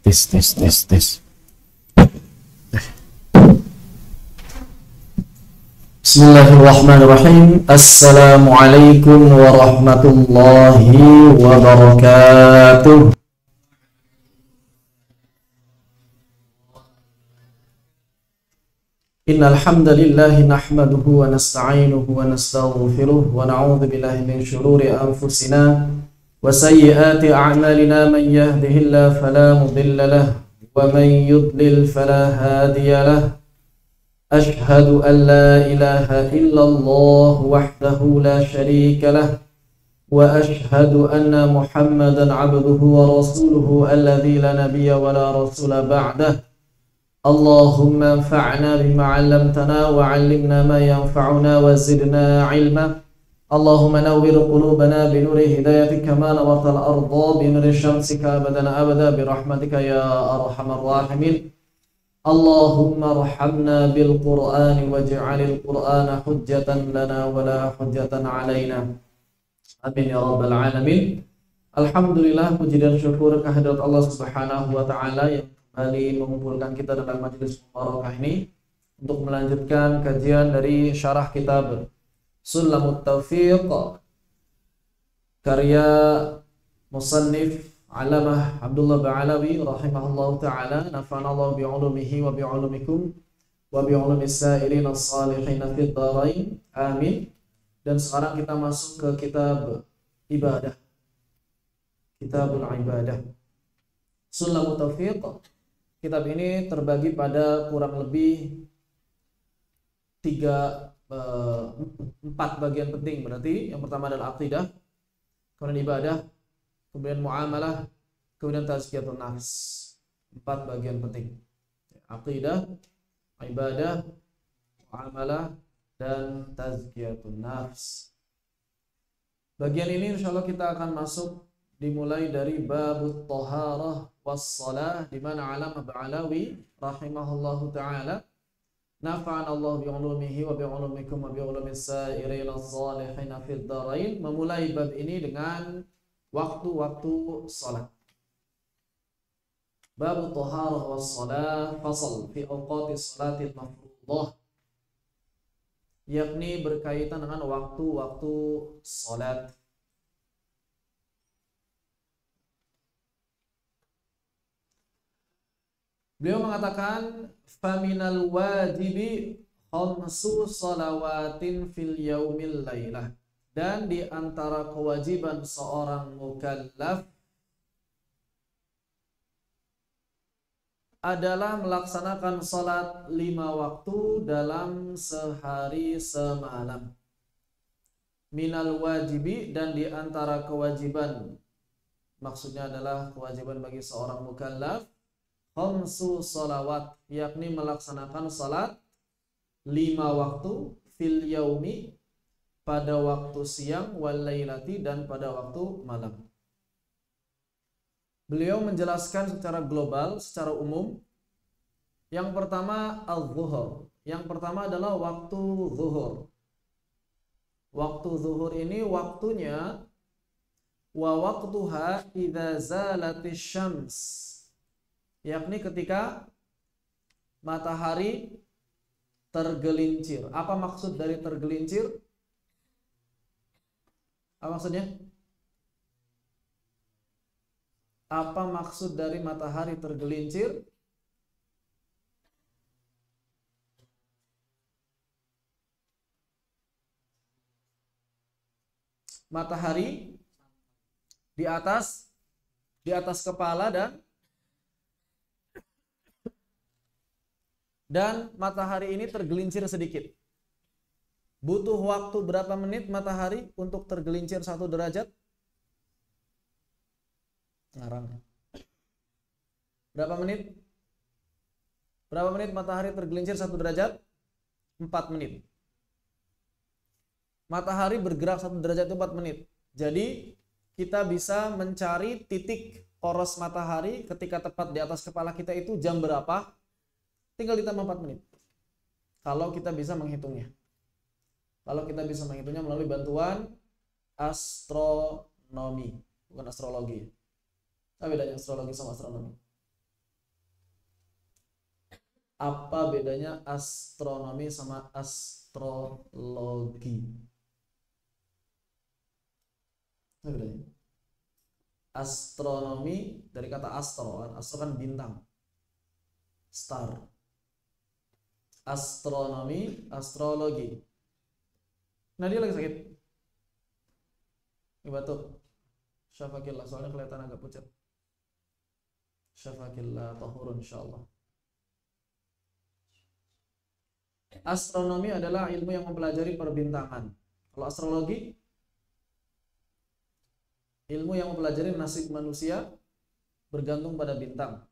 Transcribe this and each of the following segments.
Tes, tes, tes, tes. Bismillahirrahmanirrahim. Assalamualaikum warahmatullahi wabarakatuh. Innal hamdalillah nahmaduhu wa nasta'inuhu wa nastaghfiruh wa na'udzu billahi min shururi anfusina wa sayyiati a'malina. Man yahdihillahu fala mudilla lahu wa man yudlil fala hadiya lahu. Ashhadu an la ilaha illallah wahdahu la sharika lah wa ashhadu anna Muhammadan abduhu wa rasuluhu alladzi la nabiyya wa la rasula ba'dah. Allahumma anfa'na bima 'allamtana wa 'allimna ma yanfa'una wa zidna 'ilma. Allahumma nawwir qulubana bi nuri hidayatika kama nawwartal arda bi nuri syamsika abadan abada bi rahmatika ya arhamar rahimin. Allahumma arhamna bil Qur'ani waj'alil Qur'ana hujjatan lana wa la hujjatan 'alaina. Amin ya rabbal alamin. Alhamdulillah, puji dan syukur kehadirat Allah Subhanahu wa taala yang kembali mengumpulkan kita dalam majelis mubarakah ini untuk melanjutkan kajian dari syarah kitab Sulamut Taufiq karya musannif Alamah Abdullah Ba'alawi rahimahullahu ta'ala. Nafa'anallahu bi'ulumihi wa bi'ulumikum wa bi'ulumis sa'irin as-salihin fid dharain. Amin. Dan sekarang kita masuk ke kitab ibadah, kitabul ibadah, Sulamut Taufiq. Kitab ini terbagi pada kurang lebih 4 bagian penting. Berarti yang pertama adalah aqidah, kemudian ibadah, kemudian muamalah, kemudian tazkiyatun nafs. 4 bagian penting: aqidah, ibadah, muamalah, dan tazkiyatun nafs. Bagian ini insyaallah kita akan masuk dimulai dari babut taharah wassalah, di mana Alamah Ba'alawi rahimahullahu ta'ala nafa'anallahu bi'ulumihi wa bi'ulumikum wa bi'ulumis sa'irin as-salihin fid dharain, memulai bab ini dengan waktu-waktu salat. Babut taharah wassalah fasal fi awqatis salatil mafruḍah, yakni berkaitan dengan waktu-waktu salat. Beliau mengatakan faminal wajibi khamsu salawatin fil yaumil lailah, dan di antara kewajiban seorang mukallaf adalah melaksanakan salat 5 waktu dalam sehari semalam. Minal wajibi, dan di antara kewajiban, maksudnya adalah kewajiban bagi seorang mukallaf, khamsu salawat, yakni melaksanakan salat 5 waktu, fil yaumi, pada waktu siang, wal lailati, dan pada waktu malam. Beliau menjelaskan secara global, secara umum. Yang pertama az-zuhur. Yang pertama adalah waktu zuhur. Waktu zuhur ini waktunya wa waqtuha idza zalatis syams, yakni ketika matahari tergelincir. Apa maksud dari tergelincir? Apa maksudnya? Apa maksud dari matahari tergelincir? Matahari di atas kepala, dan matahari ini tergelincir sedikit. Butuh waktu berapa menit matahari untuk tergelincir 1 derajat? Ngarang. Berapa menit? Berapa menit matahari tergelincir 1 derajat? 4 menit. Matahari bergerak 1 derajat itu 4 menit. Jadi kita bisa mencari titik poros matahari ketika tepat di atas kepala kita itu jam berapa? Tinggal ditambah 4 menit. Kalau kita bisa menghitungnya. Kalau kita bisa menghitungnya melalui bantuan astronomi, bukan astrologi. Apa bedanya astrologi sama astronomi? Apa bedanya astronomi sama astrologi? Apa bedanya? Astronomi dari kata astro, astro kan bintang, star. Astronomi, astrologi. Nah, dia lagi sakit. Ini batuk. Syafakillah, soalnya kelihatan agak pucat. Syafakillah, tahurun insyaallah. Astronomi adalah ilmu yang mempelajari perbintangan. Kalau astrologi, ilmu yang mempelajari nasib manusia bergantung pada bintang.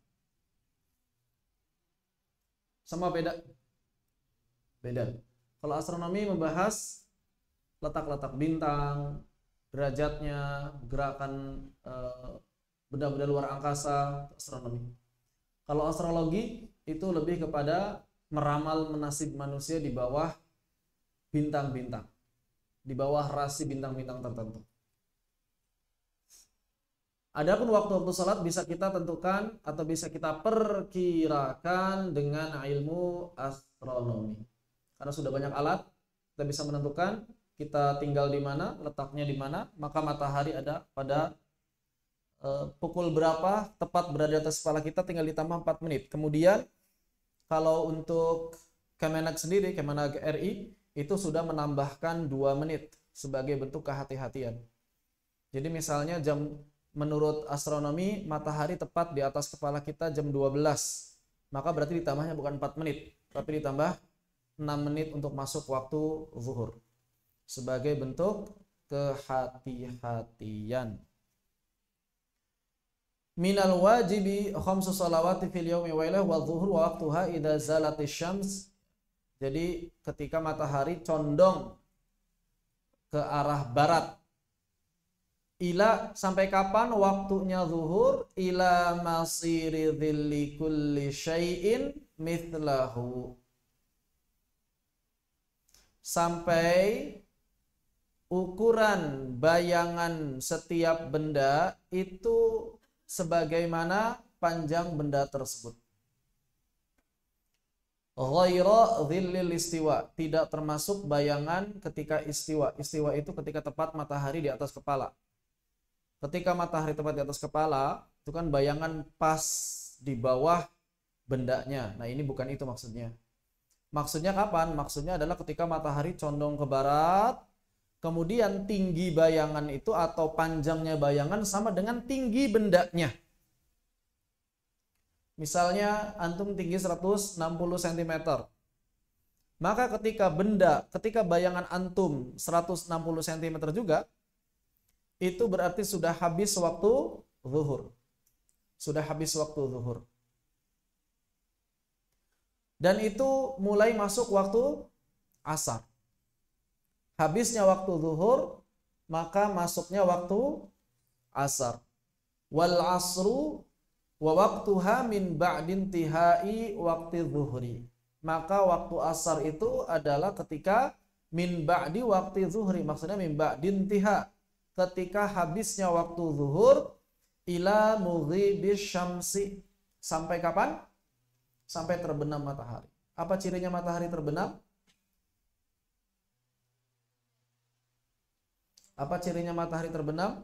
Sama beda? Beda. Kalau astronomi membahas letak-letak bintang, derajatnya, gerakan benda-benda luar angkasa, astronomi. Kalau astrologi itu lebih kepada meramal nasib manusia di bawah bintang-bintang, di bawah rasi bintang-bintang tertentu. Adapun waktu-waktu salat bisa kita tentukan atau bisa kita perkirakan dengan ilmu astronomi. Karena sudah banyak alat, kita bisa menentukan kita tinggal di mana, letaknya di mana, maka matahari ada pada pukul berapa tepat berada di atas kepala kita, tinggal ditambah 4 menit. Kemudian kalau untuk Kemenak sendiri, Kemenak RI, itu sudah menambahkan 2 menit sebagai bentuk kehati-hatian. Jadi misalnya menurut astronomi, matahari tepat di atas kepala kita jam 12. Maka berarti ditambahnya bukan 4 menit, tapi ditambah 6 menit untuk masuk waktu zuhur. Sebagai bentuk kehati-hatian. Minal wajibi khamsu salawati fil yaumi wa lailah wa dhuhur wa waqtuha idza zalatis syams. Jadi ketika matahari condong ke arah barat, ila sampai kapan waktunya zuhur? Ila masiri dhilli kulli syai'in mithlahu. Sampai ukuran bayangan setiap benda itu sebagaimana panjang benda tersebut. Ghaira dhillil istiwa, tidak termasuk bayangan ketika istiwa. Istiwa itu ketika tepat matahari di atas kepala. Ketika matahari tepat di atas kepala, itu kan bayangan pas di bawah bendanya. Nah, ini bukan itu maksudnya. Maksudnya kapan? Maksudnya adalah ketika matahari condong ke barat, kemudian tinggi bayangan itu atau panjangnya bayangan sama dengan tinggi bendanya. Misalnya antum tinggi 160 cm. Maka ketika bayangan antum 160 cm juga, itu berarti sudah habis waktu zuhur. Sudah habis waktu zuhur. Dan itu mulai masuk waktu asar. Habisnya waktu zuhur, maka masuknya waktu asar. Wal asru wa waqtuha min ba'din tihai waqti zuhri. Maka waktu asar itu adalah ketika min ba'di waqti zuhri. Maksudnya min ba'din tiha. Ketika habisnya waktu zuhur ila mughibis syamsi. Sampai kapan? Sampai terbenam matahari. Apa cirinya matahari terbenam? Apa cirinya matahari terbenam?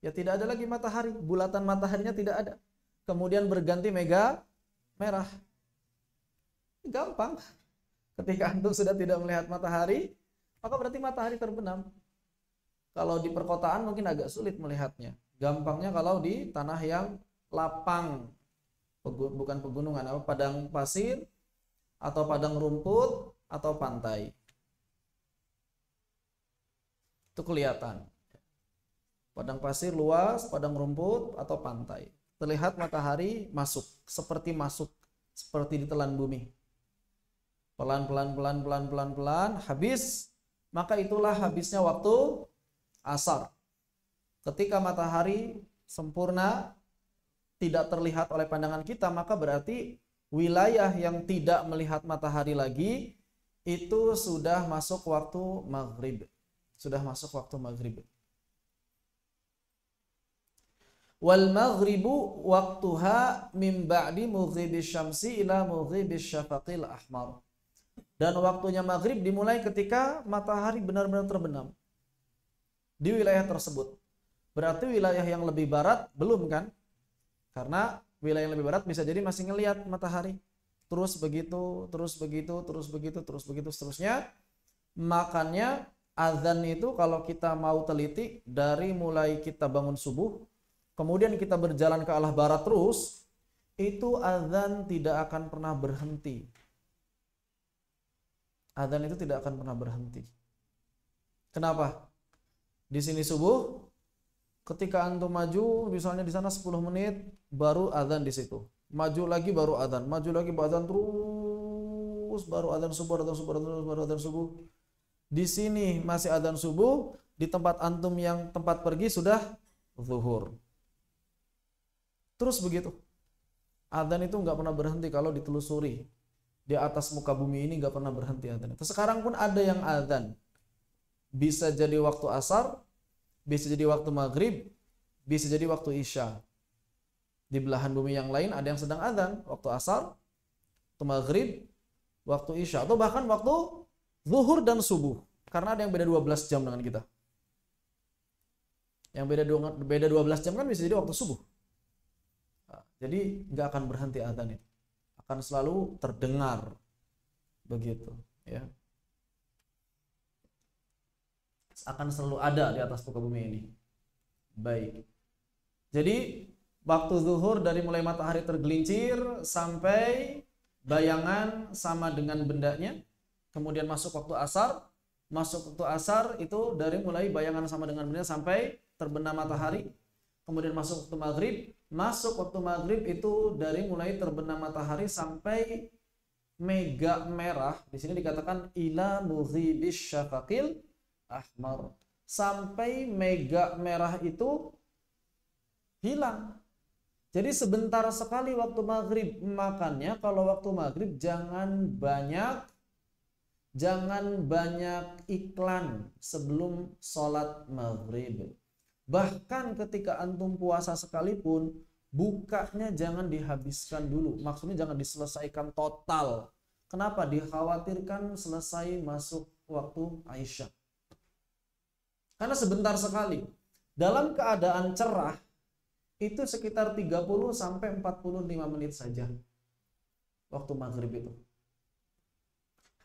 Ya tidak ada lagi matahari, bulatan mataharinya tidak ada. Kemudian berganti merah. Gampang. Ketika antum sudah tidak melihat matahari, maka berarti matahari terbenam. Kalau di perkotaan mungkin agak sulit melihatnya. Gampangnya kalau di tanah yang lapang, bukan pegunungan, padang pasir atau padang rumput atau pantai. Itu kelihatan. Padang pasir luas, padang rumput atau pantai. Terlihat matahari masuk, seperti ditelan bumi. Pelan-pelan, habis, maka itulah habisnya waktu asar. Ketika matahari sempurna, tidak terlihat oleh pandangan kita, maka berarti wilayah yang tidak melihat matahari lagi, itu sudah masuk waktu maghrib. Sudah masuk waktu maghrib. Wal maghribu waqtuha min ba'di mughibis syamsi ila mughibis syafaqil ahmar. Dan waktunya maghrib dimulai ketika matahari benar-benar terbenam di wilayah tersebut. Berarti wilayah yang lebih barat belum kan? Karena wilayah yang lebih barat bisa jadi masih ngelihat matahari. Terus begitu, terus begitu, terus begitu, terus begitu seterusnya. Makanya azan itu kalau kita mau teliti dari mulai kita bangun subuh, kemudian kita berjalan ke arah barat terus, itu azan tidak akan pernah berhenti. Azan itu tidak akan pernah berhenti. Kenapa? Di sini subuh, ketika antum maju, misalnya di sana 10 menit, baru azan di situ. Maju lagi baru azan, maju lagi baru azan terus, baru azan subuh, azan subuh, baru azan subuh. Di sini masih azan subuh, di tempat antum yang tempat pergi sudah zuhur. Terus begitu. Adzan itu nggak pernah berhenti kalau ditelusuri. Di atas muka bumi ini nggak pernah berhenti adzan. Sekarang pun ada yang adzan. Bisa jadi waktu asar, bisa jadi waktu maghrib, bisa jadi waktu isya. Di belahan bumi yang lain ada yang sedang adzan. Waktu asar, waktu maghrib, waktu isya. Atau bahkan waktu zuhur dan subuh. Karena ada yang beda 12 jam dengan kita. Yang beda 12 jam kan bisa jadi waktu subuh. Jadi nggak akan berhenti adzan itu, akan selalu terdengar begitu, ya. Akan selalu ada di atas muka bumi ini. Baik. Jadi waktu zuhur dari mulai matahari tergelincir sampai bayangan sama dengan bendanya, kemudian masuk waktu asar. Masuk waktu asar itu dari mulai bayangan sama dengan bendanya sampai terbenam matahari. Kemudian masuk waktu maghrib. Masuk waktu maghrib itu dari mulai terbenam matahari sampai mega merah. Di sini dikatakan ila mughibis syafaqil ahmar. Sampai mega merah itu hilang. Jadi sebentar sekali waktu maghrib. Makanya kalau waktu maghrib jangan banyak iklan sebelum sholat maghrib. Bahkan ketika antum puasa sekalipun, bukanya jangan dihabiskan dulu. Maksudnya jangan diselesaikan total. Kenapa? Dikhawatirkan selesai masuk waktu Aisyah. Karena sebentar sekali. Dalam keadaan cerah, itu sekitar 30 sampai 45 menit saja. Waktu maghrib itu.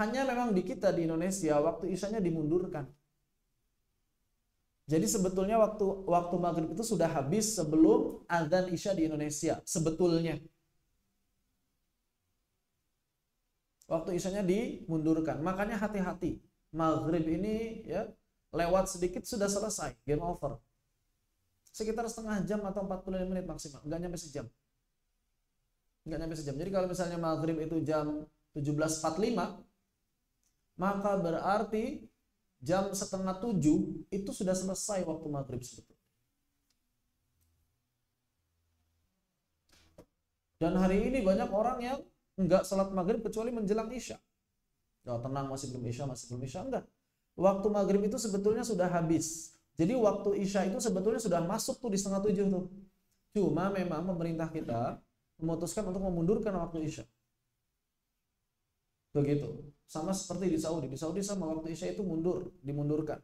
Hanya memang di kita di Indonesia, waktu isyanya dimundurkan. Jadi sebetulnya waktu maghrib itu sudah habis sebelum adzan isya di Indonesia. Sebetulnya waktu isyanya dimundurkan. Makanya hati-hati. Maghrib ini ya lewat sedikit sudah selesai, game over. Sekitar setengah jam atau 45 menit maksimal, nggak nyampe sejam. Jadi kalau misalnya maghrib itu jam 17.45, maka berarti jam setengah 7 itu sudah selesai waktu maghrib sebetulnya. Dan hari ini banyak orang yang enggak salat maghrib kecuali menjelang isya. Ya tenang, masih belum isya, enggak. Waktu maghrib itu sebetulnya sudah habis. Jadi waktu isya itu sebetulnya sudah masuk tuh di setengah 7 tuh. Cuma memang pemerintah kita memutuskan untuk memundurkan waktu isya. Begitu. Sama seperti di Saudi. Di Saudi sama waktu isya itu dimundurkan.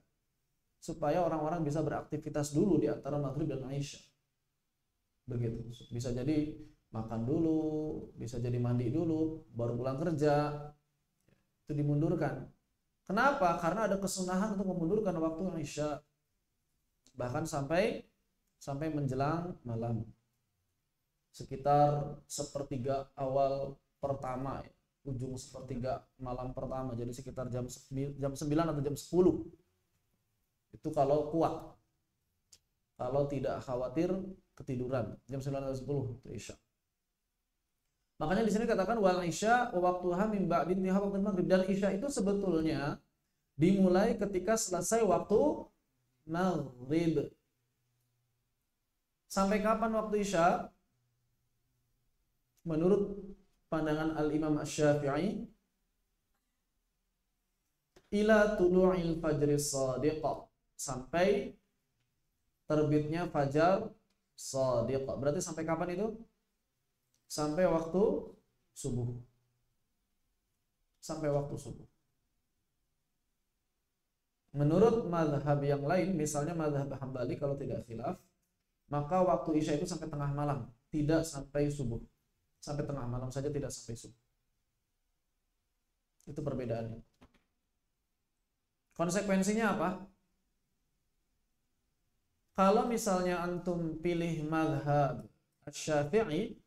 Supaya orang-orang bisa beraktivitas dulu di antara maghrib dan isya. Begitu. Bisa jadi makan dulu, bisa jadi mandi dulu, baru pulang kerja. Itu dimundurkan. Kenapa? Karena ada kesunahan untuk memundurkan waktu isya. Bahkan sampai menjelang malam. Sekitar sepertiga awal pertama ya. Ujung sepertiga malam pertama, jadi sekitar jam 9 atau jam 10. Itu kalau kuat. Kalau tidak khawatir ketiduran, jam 9 atau 10 itu isya. Makanya di sini katakan wal isya waqtuha min ba'di intihai waqtil maghrib, dan isya itu sebetulnya dimulai ketika selesai waktu maghrib. Sampai kapan waktu isya? Menurut pandangan Al-Imam Asy-Syafi'i, ila tulu'il fajri shadiq, sampai terbitnya fajar shadiq. Berarti sampai kapan itu? Sampai waktu subuh. Sampai waktu subuh. Menurut mazhab yang lain, misalnya mazhab Hambali, kalau tidak khilaf, maka waktu Isya itu sampai tengah malam, tidak sampai subuh. Sampai tengah malam saja, tidak sampai subuh. Itu perbedaannya. Konsekuensinya apa? Kalau misalnya antum pilih mazhab Asy-Syafi'i,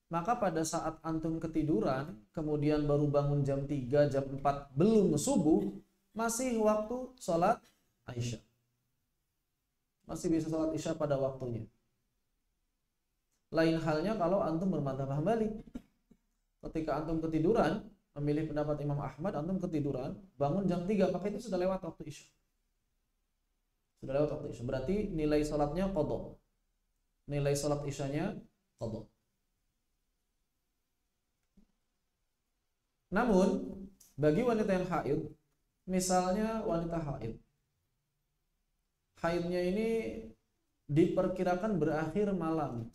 maka pada saat antum ketiduran, kemudian baru bangun jam 3, jam 4, belum subuh, masih waktu sholat Isya. Masih bisa sholat Isya pada waktunya. Lain halnya kalau antum bermadzhab Hambali. Ketika antum ketiduran, memilih pendapat Imam Ahmad, antum ketiduran, bangun jam 3, maka itu sudah lewat waktu Isya. Sudah lewat waktu Isya. Berarti nilai sholatnya qadha. Nilai sholat Isyanya qadha. Namun, bagi wanita yang haid, misalnya wanita haid, haidnya ini diperkirakan berakhir malam.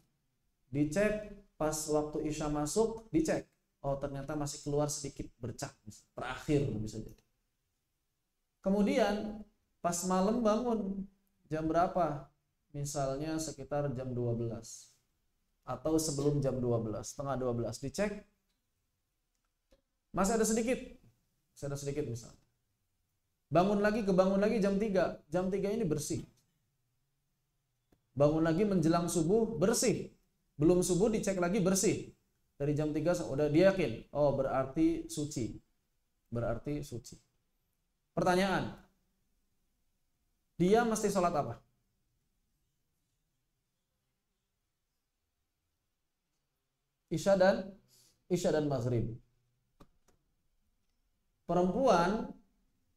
Dicek pas waktu Isya masuk, dicek. Oh, ternyata masih keluar sedikit bercak, terakhir bisa jadi. Kemudian pas malam bangun jam berapa? Misalnya sekitar jam 12 atau sebelum jam 12, setengah 12, dicek masih ada sedikit. Masih ada sedikit misalnya. Bangun lagi jam 3. Jam 3 ini bersih. Bangun lagi menjelang subuh, bersih. Belum subuh dicek lagi, bersih. Dari jam 3 udah dia yakin, oh berarti suci. Berarti suci. Pertanyaan. Dia mesti sholat apa? Isya dan maghrib. Perempuan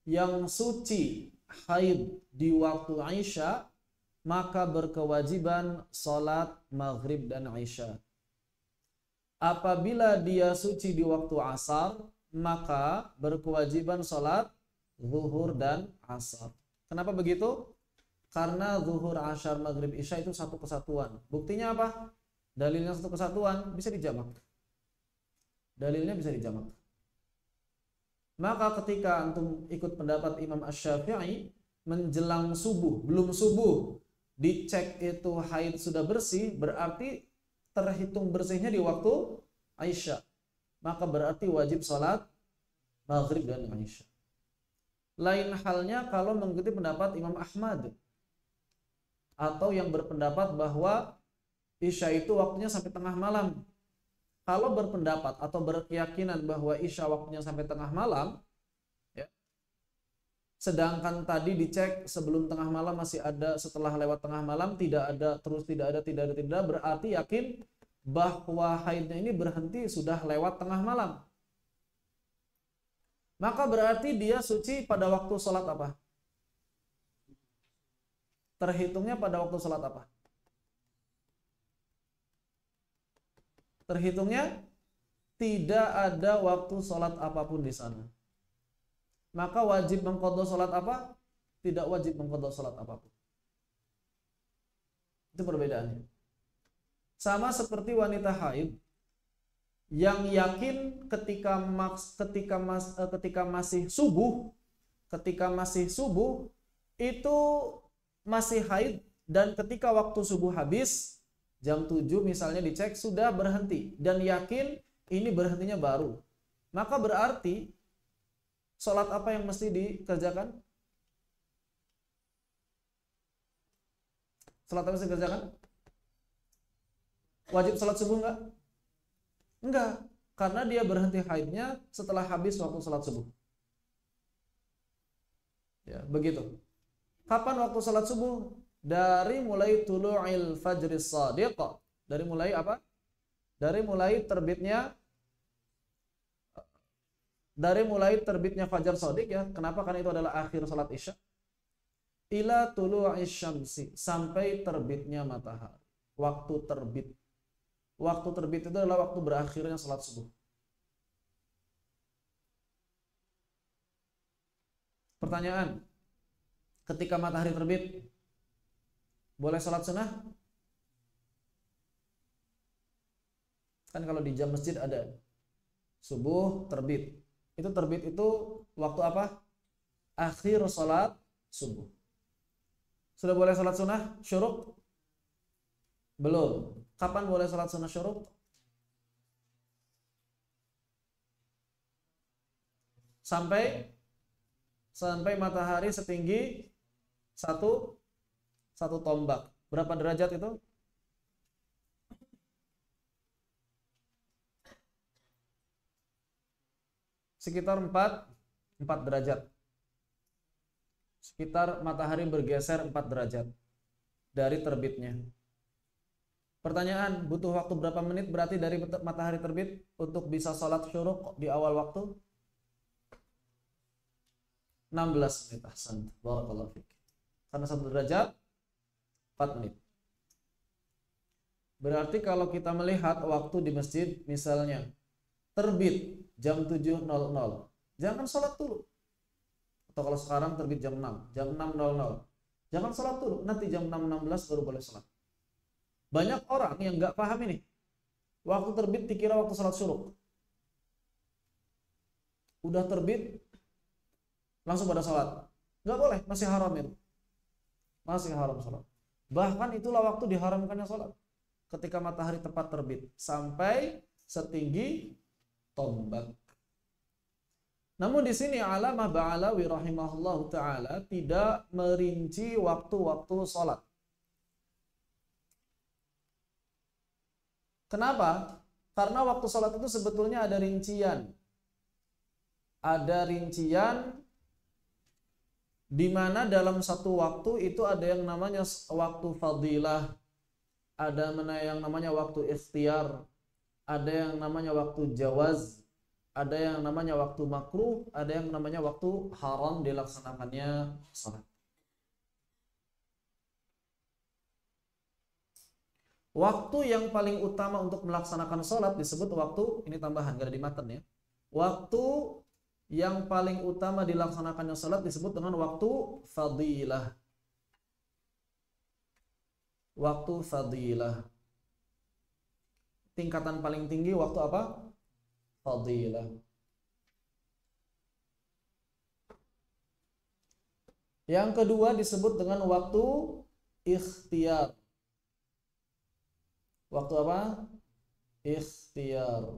yang suci haid di waktu Isya, maka berkewajiban sholat maghrib dan Isya. Apabila dia suci di waktu asar, maka berkewajiban sholat zuhur dan asar. Kenapa begitu? Karena zuhur, asar, maghrib, Isya itu satu kesatuan. Buktinya apa? Dalilnya satu kesatuan, bisa dijamak. Dalilnya bisa dijamak. Maka ketika antum ikut pendapat Imam Asy-Syafi'i, menjelang subuh, belum subuh, dicek itu haid sudah bersih, berarti terhitung bersihnya di waktu Isya. Maka berarti wajib sholat maghrib dan Isya. Lain halnya kalau mengikuti pendapat Imam Ahmad, atau yang berpendapat bahwa Isya itu waktunya sampai tengah malam. Kalau berpendapat atau berkeyakinan bahwa Isya waktunya sampai tengah malam, ya, sedangkan tadi dicek sebelum tengah malam masih ada, setelah lewat tengah malam tidak ada, terus tidak ada, berarti yakin bahwa haidnya ini berhenti sudah lewat tengah malam. Maka berarti dia suci pada waktu sholat apa? Terhitungnya pada waktu sholat apa? Terhitungnya tidak ada waktu sholat apapun di sana. Maka wajib mengqadha sholat apa? Tidak wajib mengqadha sholat apapun. Itu perbedaannya. Sama seperti wanita haid yang yakin ketika masih subuh itu masih haid, dan ketika waktu subuh habis jam 7 misalnya dicek sudah berhenti dan yakin ini berhentinya baru. Maka berarti sholat apa yang mesti dikerjakan? Sholat apa yang mesti dikerjakan? Wajib sholat subuh enggak? Enggak, karena dia berhenti haidnya setelah habis waktu sholat subuh. Ya, begitu. Kapan waktu sholat subuh? Dari mulai tulu'il fajris shadiq. Dari mulai apa? Dari mulai terbitnya fajar shadiq, ya. Kenapa? Karena itu adalah akhir salat Isya. Ila tulu'is syamsi, sampai terbitnya matahari. Waktu terbit. Waktu terbit itu adalah waktu berakhirnya salat subuh. Pertanyaan. Ketika matahari terbit, boleh sholat sunnah? Kan kalau di jam masjid ada subuh terbit. Itu terbit itu waktu apa? Akhir sholat subuh. Sudah boleh sholat sunnah syuruk? Belum. Kapan boleh sholat sunnah syuruk? Sampai matahari setinggi satu tombak. Berapa derajat itu? Sekitar 4 derajat. Sekitar matahari bergeser 4 derajat dari terbitnya. Pertanyaan, butuh waktu berapa menit berarti dari matahari terbit untuk bisa sholat syuruk di awal waktu? 16 menit. Ahsan. Barakallahu fiik. Karena 1 derajat 4 menit. Berarti kalau kita melihat waktu di masjid, misalnya terbit jam 7.00, jangan sholat dulu. Atau kalau sekarang terbit jam 6, jam 6.00, jangan sholat dulu. Nanti jam 6.16 baru boleh sholat. Banyak orang yang nggak paham ini. Waktu terbit dikira waktu sholat syuruk. Udah terbit, langsung pada sholat. Nggak boleh, masih haram itu. Masih haram sholat. Bahkan itulah waktu diharamkannya sholat. Ketika matahari tepat terbit. Sampai setinggi tombak. Namun di sini Alamah Ba'alawi rahimahullah ta'ala tidak merinci waktu-waktu sholat. Kenapa? Karena waktu sholat itu sebetulnya ada rincian. Ada rincian di mana dalam satu waktu itu ada yang namanya waktu fadilah, ada yang namanya waktu ikhtiar, ada yang namanya waktu jawaz, ada yang namanya waktu makruh, ada yang namanya waktu haram dilaksanakannya salat. Waktu yang paling utama untuk melaksanakan salat disebut waktu, ini tambahan, gak ada di matan ya. Waktu yang paling utama dilaksanakannya salat disebut dengan waktu fadilah. Waktu fadilah. Tingkatan paling tinggi waktu apa? Fadilah. Yang kedua disebut dengan waktu ikhtiar. Waktu apa? Ikhtiar.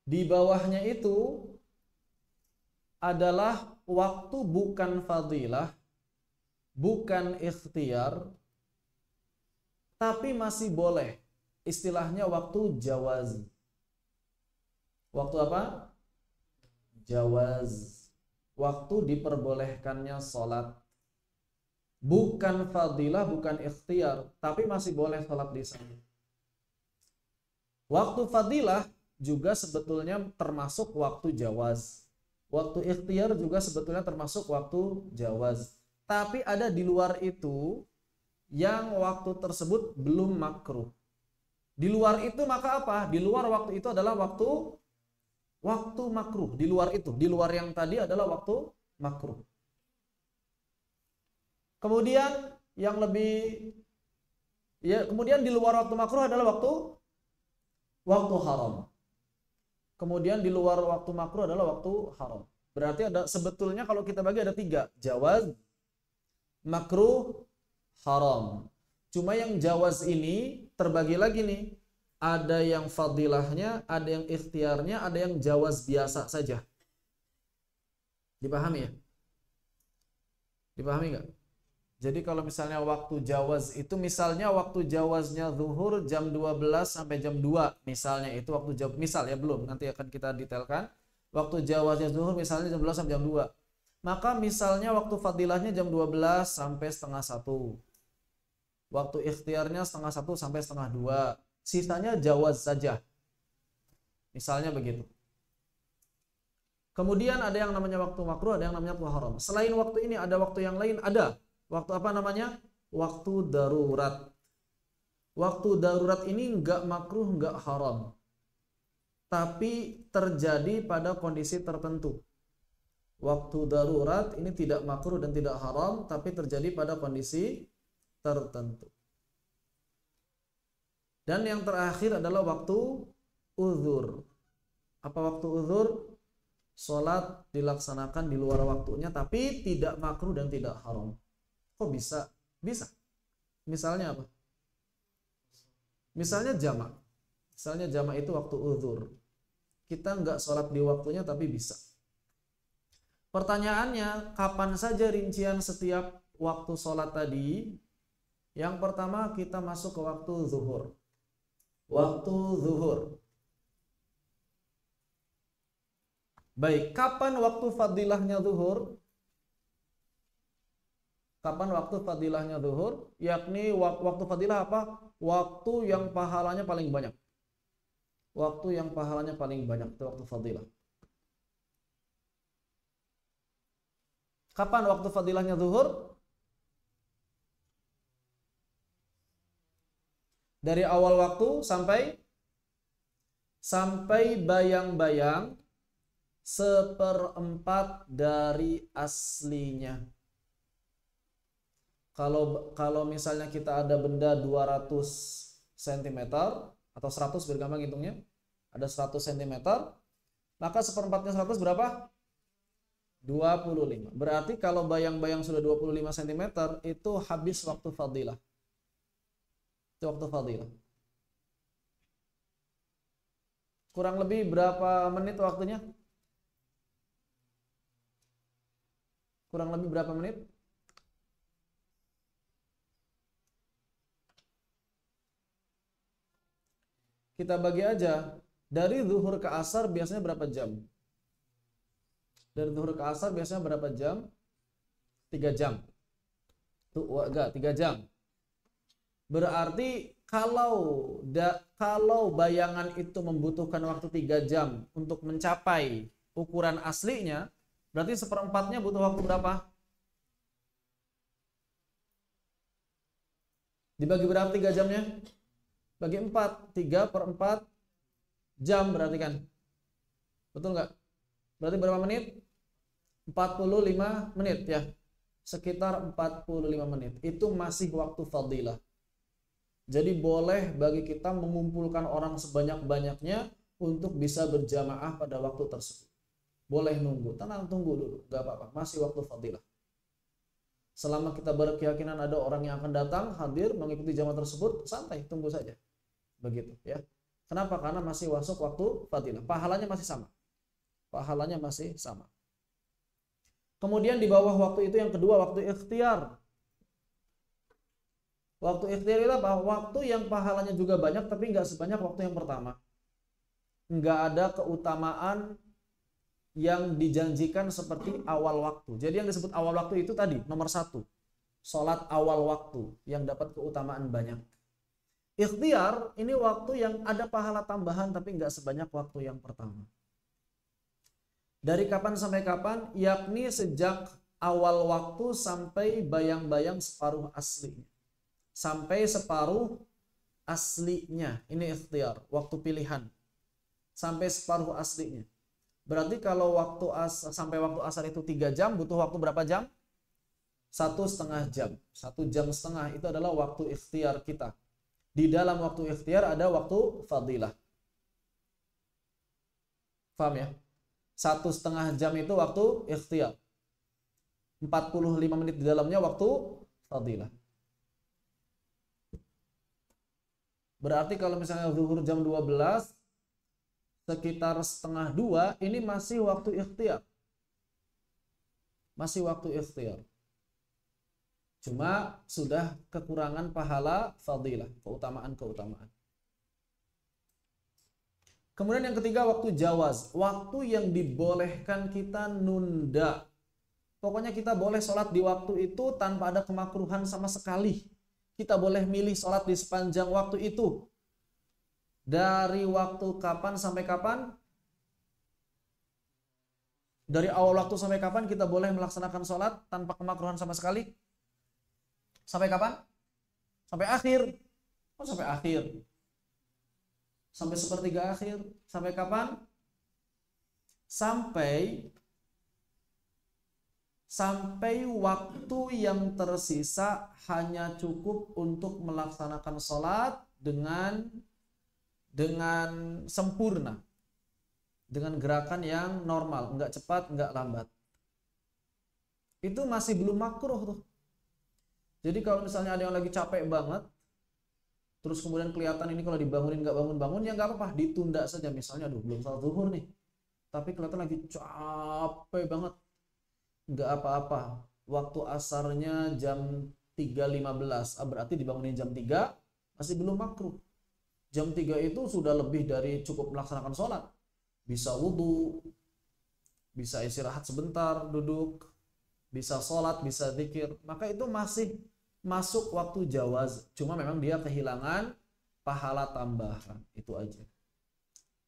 Di bawahnya itu adalah waktu bukan fadilah, bukan ikhtiar, tapi masih boleh. Istilahnya waktu jawaz. Waktu apa? Jawaz. Waktu diperbolehkannya sholat. Bukan fadilah, bukan ikhtiar, tapi masih boleh sholat di sana. Waktu fadilah juga sebetulnya termasuk waktu jawaz. Waktu ikhtiar juga sebetulnya termasuk waktu jawaz. Tapi ada di luar itu yang waktu tersebut belum makruh. Di luar itu maka apa? Di luar waktu itu adalah waktu makruh. Di luar itu, di luar yang tadi adalah waktu makruh. Kemudian yang lebih kemudian di luar waktu makruh adalah waktu haram. Kemudian di luar waktu makruh adalah waktu haram. Berarti ada sebetulnya kalau kita bagi ada 3. Jawaz, makruh, haram. Cuma yang jawaz ini terbagi lagi nih. Ada yang fadilahnya, ada yang ikhtiarnya, ada yang jawaz biasa saja. Dipahami ya? Dipahami nggak? Jadi kalau misalnya waktu jawaz itu misalnya waktu jawaznya zuhur jam 12 sampai jam 2 misalnya itu waktu jawaz, misal ya belum, nanti akan kita detailkan. Waktu jawaznya zuhur misalnya jam 12 sampai jam 2. Maka misalnya waktu fadilahnya jam 12 sampai setengah 1. Waktu ikhtiarnya setengah 1 sampai setengah 2. Sisanya jawaz saja. Misalnya begitu. Kemudian ada yang namanya waktu makruh, ada yang namanya waktu haram. Selain waktu ini ada waktu yang lain, ada. Waktu apa namanya? Waktu darurat. Waktu darurat ini enggak makruh, enggak haram. Tapi terjadi pada kondisi tertentu. waktu darurat ini tidak makruh dan tidak haram, tapi terjadi pada kondisi tertentu. Dan yang terakhir adalah waktu uzur. Apa waktu uzur? Sholat dilaksanakan di luar waktunya tapi tidak makruh dan tidak haram. Kok bisa? Bisa. Misalnya apa? Misalnya jamak. Misalnya jamak itu waktu uzur. Kita nggak sholat di waktunya tapi bisa. Pertanyaannya, kapan saja rincian setiap waktu sholat tadi? Yang pertama kita masuk ke waktu zuhur. Waktu zuhur. Baik, kapan waktu fadilahnya zuhur? Kapan waktu fadilahnya zuhur? Yakni waktu fadilah apa? Waktu yang pahalanya paling banyak. Waktu yang pahalanya paling banyak itu waktu fadilah. Kapan waktu fadilahnya zuhur? Dari awal waktu sampai bayang-bayang seperempat dari aslinya. Kalau misalnya kita ada benda 200 cm atau 100 biar gampang hitungnya, ada 100 cm, maka seperempatnya 100 berapa? 25. Berarti kalau bayang-bayang sudah 25 cm itu habis waktu fadilah. Itu waktu fadilah. Kurang lebih berapa menit waktunya? Kurang lebih berapa menit? Kita bagi aja. Dari zuhur ke asar biasanya berapa jam? Dari zuhur ke asar biasanya berapa jam? 3 jam. Tuh, enggak, 3 jam. Berarti kalau bayangan itu membutuhkan waktu 3 jam untuk mencapai ukuran aslinya, berarti seperempatnya butuh waktu berapa? Dibagi berapa 3 jamnya? Bagi 4, 3/4 jam berarti kan? Betul nggak? Berarti berapa menit? 45 menit ya. Sekitar 45 menit. Itu masih waktu fadilah. Jadi boleh bagi kita mengumpulkan orang sebanyak-banyaknya untuk bisa berjamaah pada waktu tersebut. Boleh nunggu, tenang tunggu dulu, nggak apa-apa, masih waktu fadilah. Selama kita berkeyakinan ada orang yang akan datang, hadir, mengikuti jamaah tersebut, santai, tunggu saja. Begitu ya. Kenapa? Karena masih masuk waktu fadilah. Pahalanya masih sama. Pahalanya masih sama. Kemudian di bawah waktu itu yang kedua, waktu ikhtiar. Waktu ikhtiar itu apa? Waktu yang pahalanya juga banyak tapi nggak sebanyak waktu yang pertama. Nggak ada keutamaan yang dijanjikan seperti awal waktu. Jadi yang disebut awal waktu itu tadi nomor 1, sholat awal waktu yang dapat keutamaan banyak. Ikhtiar ini waktu yang ada pahala tambahan tapi nggak sebanyak waktu yang pertama. Dari kapan sampai kapan? Yakni sejak awal waktu sampai bayang-bayang separuh aslinya. Sampai separuh aslinya. Ini ikhtiar, waktu pilihan. Sampai separuh aslinya. Berarti kalau sampai waktu asar itu 3 jam, butuh waktu berapa jam? 1,5 jam. 1,5 jam itu adalah waktu ikhtiar kita. Di dalam waktu ikhtiar ada waktu fadilah. Paham ya? 1,5 jam itu waktu ikhtiar. 45 menit di dalamnya waktu fadilah. Berarti kalau misalnya zuhur jam 12, sekitar 1:30 ini masih waktu ikhtiar. Masih waktu ikhtiar. Cuma sudah kekurangan pahala fadilah, keutamaan-keutamaan. Kemudian yang ketiga waktu jawaz, waktu yang dibolehkan kita nunda. Pokoknya kita boleh sholat di waktu itu tanpa ada kemakruhan sama sekali. Kita boleh milih sholat di sepanjang waktu itu. Dari waktu kapan sampai kapan? Dari awal waktu sampai kapan kita boleh melaksanakan sholat tanpa kemakruhan sama sekali? Sampai kapan? Sampai akhir. Oh, sampai akhir. Sampai sepertiga akhir. Sampai kapan? Sampai sampai waktu yang tersisa hanya cukup untuk melaksanakan sholat dengan sempurna, dengan gerakan yang normal, nggak cepat, nggak lambat. Itu masih belum makruh tuh. Jadi kalau misalnya ada yang lagi capek banget, terus kemudian kelihatan ini kalau dibangunin nggak bangun-bangun, ya nggak apa-apa, ditunda saja. Misalnya, aduh belum salat zuhur nih, tapi kelihatan lagi capek banget, nggak apa-apa. Waktu asarnya jam 3.15, berarti dibangunin jam 3, masih belum makruh. Jam 3 itu sudah lebih dari cukup melaksanakan sholat. Bisa wudhu, bisa istirahat sebentar, duduk, bisa sholat, bisa zikir. Maka itu masih masuk waktu jawaz. Cuma memang dia kehilangan pahala tambahan. Itu aja.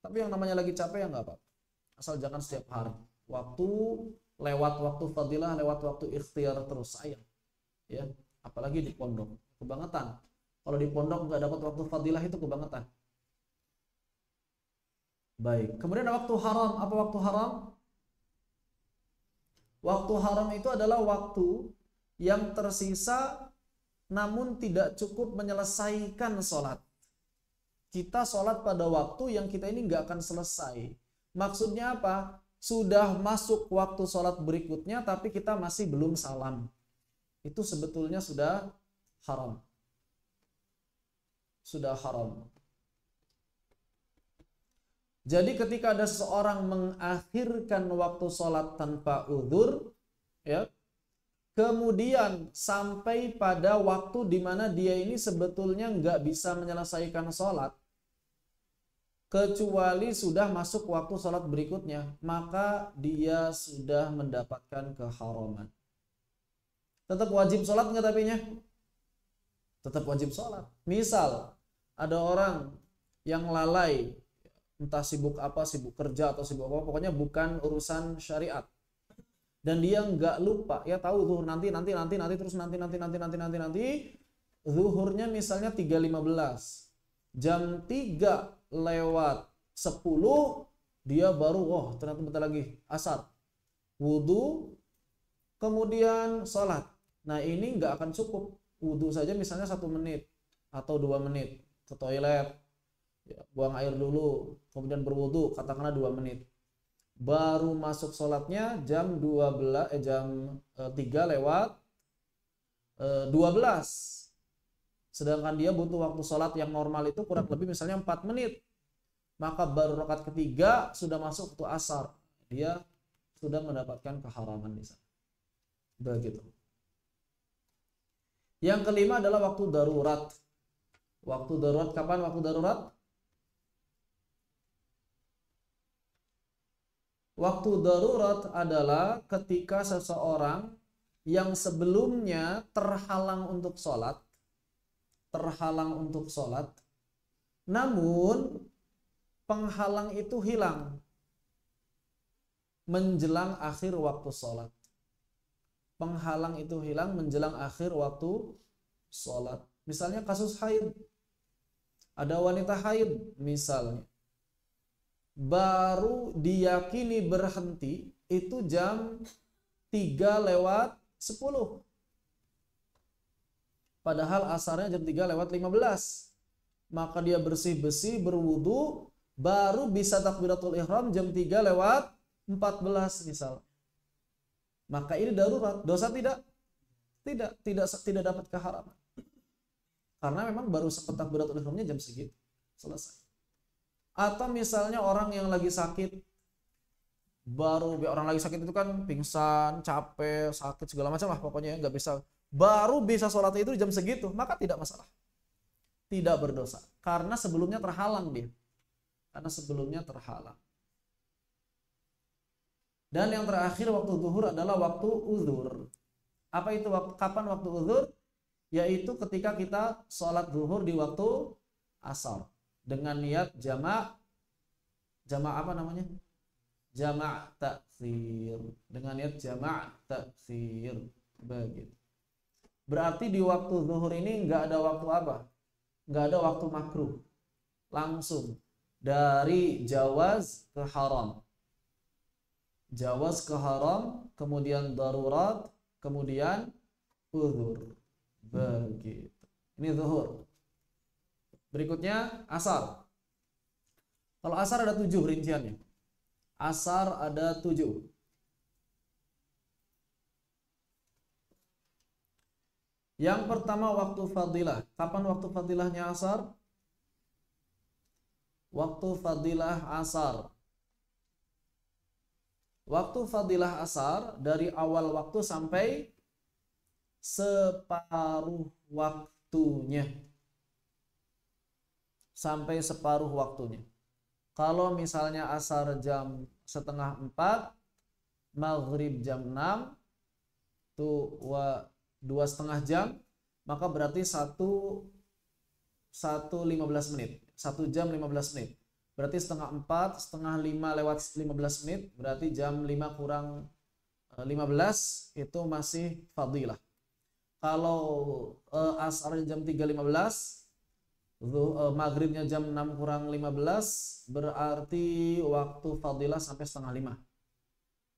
Tapi yang namanya lagi capek ya nggak apa-apa. Asal jangan setiap hari. Lewat waktu fadilah, lewat waktu ikhtiar terus, sayang. Ya, apalagi di pondok. Kebangetan. Kalau di pondok nggak dapat waktu fadilah itu kebangetan. Baik. Kemudian waktu haram. Apa waktu haram? Waktu haram itu adalah waktu yang tersisa namun tidak cukup menyelesaikan sholat. Kita sholat pada waktu yang kita ini nggak akan selesai. Maksudnya apa? Sudah masuk waktu sholat berikutnya tapi kita masih belum salam. Itu sebetulnya sudah haram. Sudah haram. Jadi ketika ada seseorang mengakhirkan waktu sholat tanpa uzur, ya, kemudian sampai pada waktu di mana dia ini sebetulnya nggak bisa menyelesaikan sholat, kecuali sudah masuk waktu sholat berikutnya, maka dia sudah mendapatkan keharaman. Tetap wajib sholat nggak tapinya? Tetap wajib sholat. Misal ada orang yang lalai, entah sibuk apa, sibuk kerja atau sibuk apa, pokoknya bukan urusan syariat. Dan dia nggak lupa, ya tahu zuhur nanti terus nanti. Zuhurnya misalnya 3.15. Jam 3:10 dia baru, ternyata bentar lagi asar. Wudu, kemudian sholat. Nah ini nggak akan cukup. Wudu saja misalnya 1 menit atau 2 menit, ke toilet, ya, buang air dulu, kemudian berwudu, katakanlah 2 menit. Baru masuk sholatnya jam 3:12. Sedangkan dia butuh waktu sholat yang normal itu kurang lebih misalnya 4 menit. Maka baru rakaat ketiga sudah masuk waktu asar. Dia sudah mendapatkan keharaman di sana. Begitu. Yang kelima adalah waktu darurat. Waktu darurat kapan waktu darurat? Waktu darurat adalah ketika seseorang yang sebelumnya terhalang untuk sholat, namun penghalang itu hilang menjelang akhir waktu sholat. Penghalang itu hilang menjelang akhir waktu sholat. Misalnya kasus haid. Ada wanita haid misalnya. Baru diyakini berhenti itu jam 3:10. Padahal asarnya jam 3:15. Maka dia bersih-bersih, berwudu, baru bisa takbiratul ihram jam 3:14 misal. Maka ini darurat. Dosa tidak? Tidak dapat keharaman. Karena memang baru sempat takbiratul ihramnya jam segitu. Selesai. Atau misalnya orang yang lagi sakit, orang lagi sakit itu kan pingsan, capek, sakit segala macam lah pokoknya nggak bisa. Baru bisa sholat itu jam segitu, maka tidak masalah. Tidak berdosa. Karena sebelumnya terhalang dia. Dan yang terakhir waktu zuhur adalah waktu uzur. Apa itu kapan waktu uzur? Yaitu ketika kita sholat zuhur di waktu asar dengan niat jamak apa namanya? Jamak taksir. Dengan niat jamak taksir. Begitu. Berarti di waktu zuhur ini nggak ada waktu apa? Nggak ada waktu makruh. Langsung dari jawaz ke haram. Jawaz ke haram, kemudian darurat, kemudian uzur. Begitu. Ini zuhur. Berikutnya asar. Kalau asar ada 7 rinciannya. Asar ada 7. Yang pertama waktu fadilah. Kapan waktu fadilahnya asar? Waktu fadilah asar. Waktu fadilah asar dari awal waktu sampai separuh waktunya. Sampai separuh waktunya. Kalau misalnya asar jam setengah 4, maghrib jam 6, tuh 2,5 jam, maka berarti 1 menit. 1 jam 15 menit. Berarti setengah 4, setengah 5 lewat 15 menit, berarti jam 5 kurang 15 itu masih fadilah. Kalau asar jam 3.15, maghribnya jam 6 kurang 15, berarti waktu fadilah sampai setengah 5.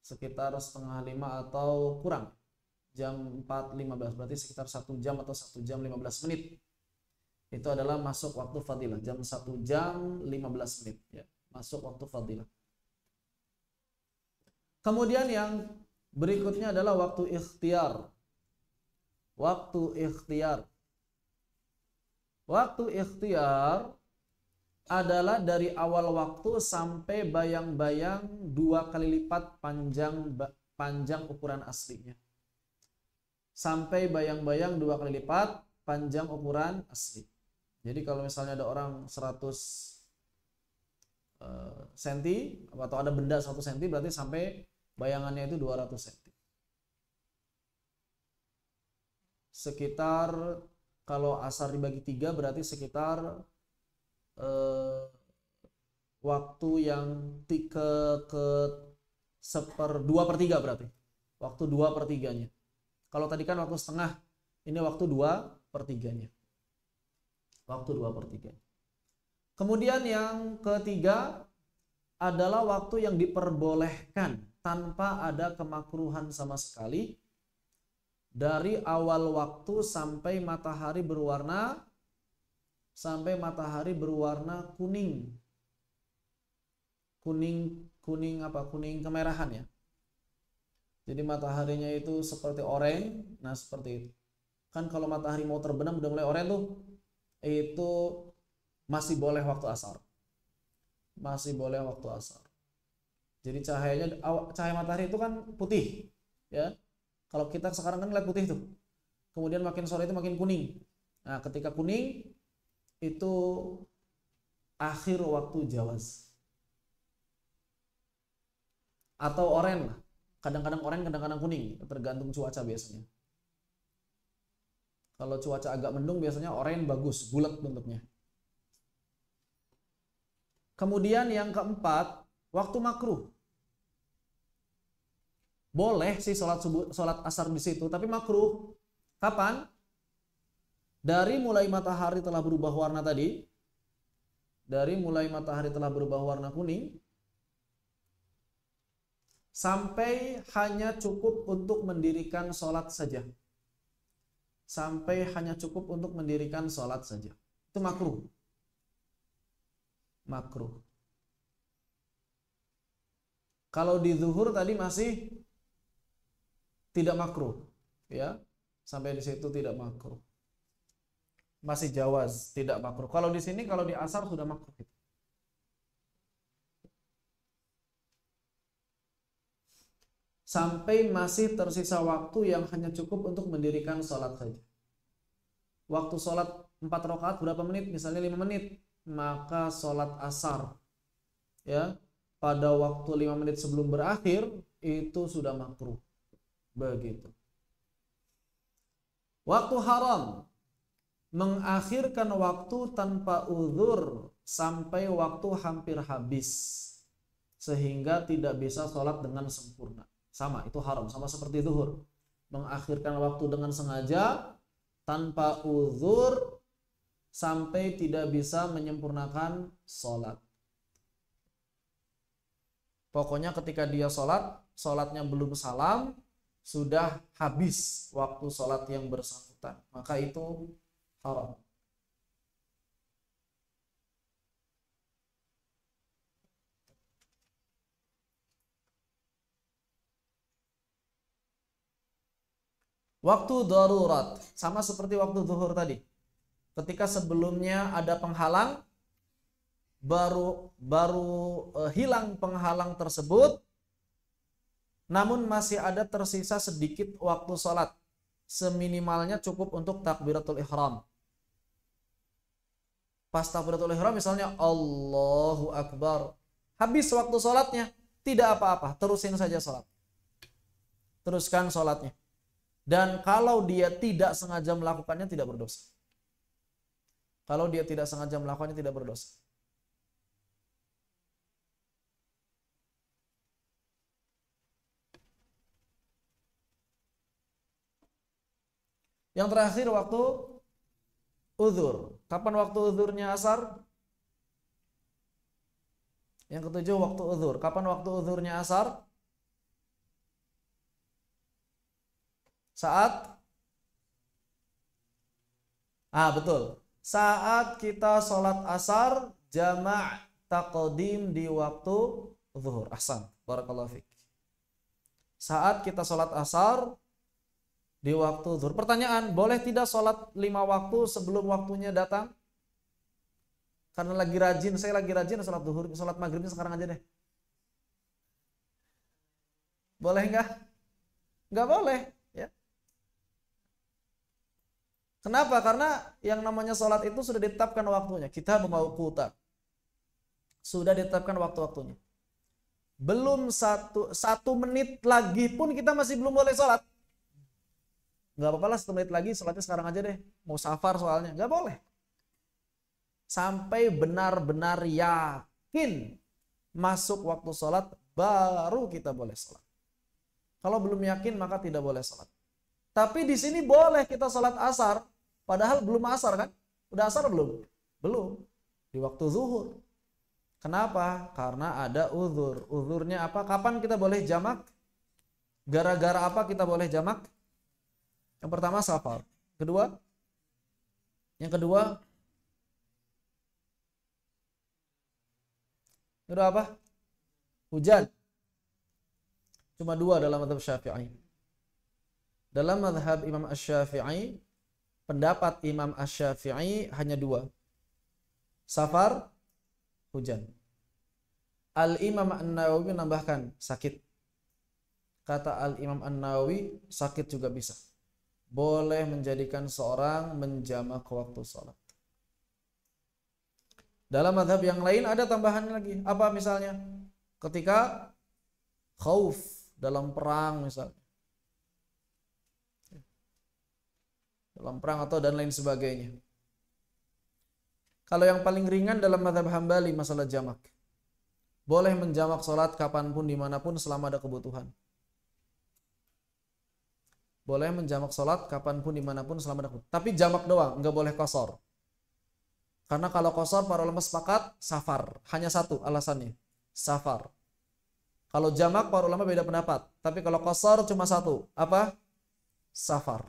Sekitar setengah 5 atau kurang. Jam 4.15, berarti sekitar 1 jam atau 1 jam 15 menit. Itu adalah masuk waktu fadilah. Jam 1 jam 15 menit. Ya, masuk waktu fadilah. Kemudian yang berikutnya adalah waktu ikhtiar. Waktu ikhtiar. Waktu ikhtiar adalah dari awal waktu sampai bayang-bayang 2 kali lipat panjang ukuran aslinya. Sampai bayang-bayang 2 kali lipat panjang ukuran asli. Jadi kalau misalnya ada orang 100 cm atau ada benda 1 cm, berarti sampai bayangannya itu 200 cm. Sekitar kalau asar dibagi 3 berarti sekitar waktu yang 2/3 berarti. Waktu 2/3-nya. Kalau tadi kan waktu setengah, ini waktu 2/3-nya. Waktu 2/3. Kemudian yang ketiga adalah waktu yang diperbolehkan tanpa ada kemakruhan sama sekali. Dari awal waktu sampai matahari berwarna kuning. Kuning apa? Kuning kemerahan ya. Jadi mataharinya itu seperti oranye, nah seperti itu. Kan kalau matahari mau terbenam udah mulai oranye tuh, itu masih boleh waktu asar. Masih boleh waktu asar. Jadi cahaya matahari itu kan putih, ya. Kalau kita sekarang kan lihat putih tuh. Kemudian makin sore itu makin kuning. Nah, ketika kuning itu akhir waktu jawaz. Atau oranye lah. Kadang-kadang oranye, kadang-kadang kuning, tergantung cuaca biasanya. Kalau cuaca agak mendung biasanya oranye bagus, bulat bentuknya. Kemudian yang keempat, waktu makruh. Boleh sih sholat asar di situ, tapi makruh. Kapan? Dari mulai matahari telah berubah warna tadi, dari mulai matahari telah berubah warna kuning, sampai hanya cukup untuk mendirikan sholat saja. Sampai hanya cukup untuk mendirikan sholat saja. Itu makruh. Makruh. Kalau di zuhur tadi masih tidak makruh, ya. Sampai di situ tidak makruh. Masih jawaz, tidak makruh. Kalau di sini, kalau di asar sudah makruh. Sampai masih tersisa waktu yang hanya cukup untuk mendirikan sholat saja. Waktu sholat 4 rakaat berapa menit? Misalnya 5 menit. Maka sholat asar, ya, pada waktu 5 menit sebelum berakhir, itu sudah makruh. Begitu. Waktu haram, mengakhirkan waktu tanpa uzur sampai waktu hampir habis, sehingga tidak bisa sholat dengan sempurna. Sama, itu haram, sama seperti zuhur. Mengakhirkan waktu dengan sengaja tanpa uzur sampai tidak bisa menyempurnakan sholat. Pokoknya ketika dia sholat, sholatnya belum salam, sudah habis waktu sholat yang bersangkutan, maka itu haram. Waktu darurat, sama seperti waktu zuhur tadi. Ketika sebelumnya ada penghalang, baru hilang penghalang tersebut, namun masih ada tersisa sedikit waktu sholat. Seminimalnya cukup untuk takbiratul ihram. Pas takbiratul ihram misalnya Allahu Akbar. Habis waktu sholatnya, tidak apa-apa, terusin saja sholat. Teruskan sholatnya. Dan kalau dia tidak sengaja melakukannya, tidak berdosa. Kalau dia tidak sengaja melakukannya, tidak berdosa. Yang terakhir waktu uzur. Kapan waktu uzurnya asar? Yang ketujuh waktu uzur. Kapan waktu uzurnya asar? Saat betul. Saat kita sholat asar, jama' taqdim di waktu zuhur. Ahsan. Barakallahu fiik. Saat kita sholat asar di waktu zuhur. Pertanyaan, boleh tidak sholat 5 waktu sebelum waktunya datang? Karena lagi rajin, saya lagi rajin sholat zuhur, sholat maghribnya sekarang aja deh. Boleh nggak? Nggak boleh. Ya. Kenapa? Karena yang namanya sholat itu sudah ditetapkan waktunya. Kita mauquta. Sudah ditetapkan waktu-waktunya. Belum satu menit lagi pun kita masih belum boleh sholat. Nggak apa-apa lah 1 menit lagi, sholatnya sekarang aja deh. Mau safar soalnya. Nggak boleh. Sampai benar-benar yakin masuk waktu sholat, baru kita boleh sholat. Kalau belum yakin, maka tidak boleh sholat. Tapi di sini boleh kita sholat asar. Padahal belum asar kan? Udah asar belum? Belum. Di waktu zuhur. Kenapa? Karena ada uzur. Uzurnya apa? Kapan kita boleh jamak? Gara-gara apa kita boleh jamak? Yang pertama safar. Yang kedua apa? Hujan. Cuma 2 dalam mazhab Syafi'i. Dalam mazhab Imam Asy-Syafi'i, pendapat Imam Asy-Syafi'i hanya 2. Safar, hujan. Al-Imam An-Nawawi menambahkan sakit. Kata Al-Imam An-Nawawi, sakit juga bisa. Boleh menjadikan seorang menjamak waktu sholat. Dalam mazhab yang lain ada tambahan lagi. Apa misalnya? Ketika khauf dalam perang misalnya. Dalam perang atau dan lain sebagainya. Kalau yang paling ringan dalam mazhab Hambali masalah jamak. Boleh menjamak sholat kapanpun, dimanapun selama ada kebutuhan. Boleh menjamak sholat kapanpun, dimanapun selama ada kebutuhan. Tapi jamak doang, nggak boleh qasar. Karena kalau qasar para ulama sepakat safar. Hanya satu alasannya, safar. Kalau jamak para ulama beda pendapat. Tapi kalau qasar cuma satu, apa? Safar.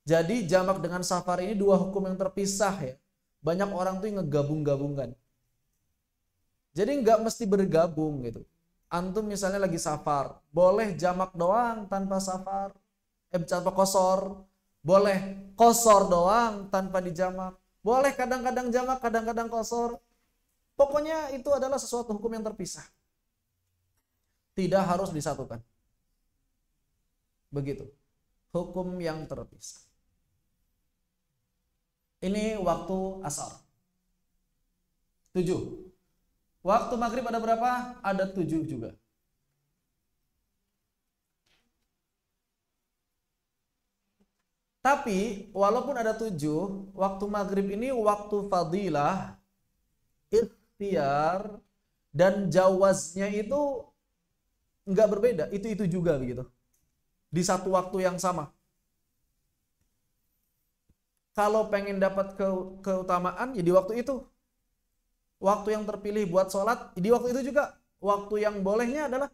Jadi jamak dengan safar ini 2 hukum yang terpisah ya. Banyak orang tuh yang ngegabung-gabungkan. Jadi nggak mesti bergabung gitu. Antum misalnya lagi safar, boleh jamak doang tanpa safar. Tanpa qasar. Boleh qasar doang tanpa dijamak. Boleh kadang-kadang jamak, kadang-kadang qasar. Pokoknya itu adalah sesuatu hukum yang terpisah. Tidak harus disatukan. Begitu. Hukum yang terpisah. Ini waktu asar. 7. Waktu maghrib ada berapa? Ada 7 juga. Tapi walaupun ada 7, waktu maghrib ini waktu fadilah, ikhtiar, dan jawaznya itu nggak berbeda. Itu juga begitu. Di satu waktu yang sama. Kalau pengen dapat keutamaan, ya di waktu itu. Waktu yang terpilih buat sholat, di waktu itu juga. waktu yang bolehnya adalah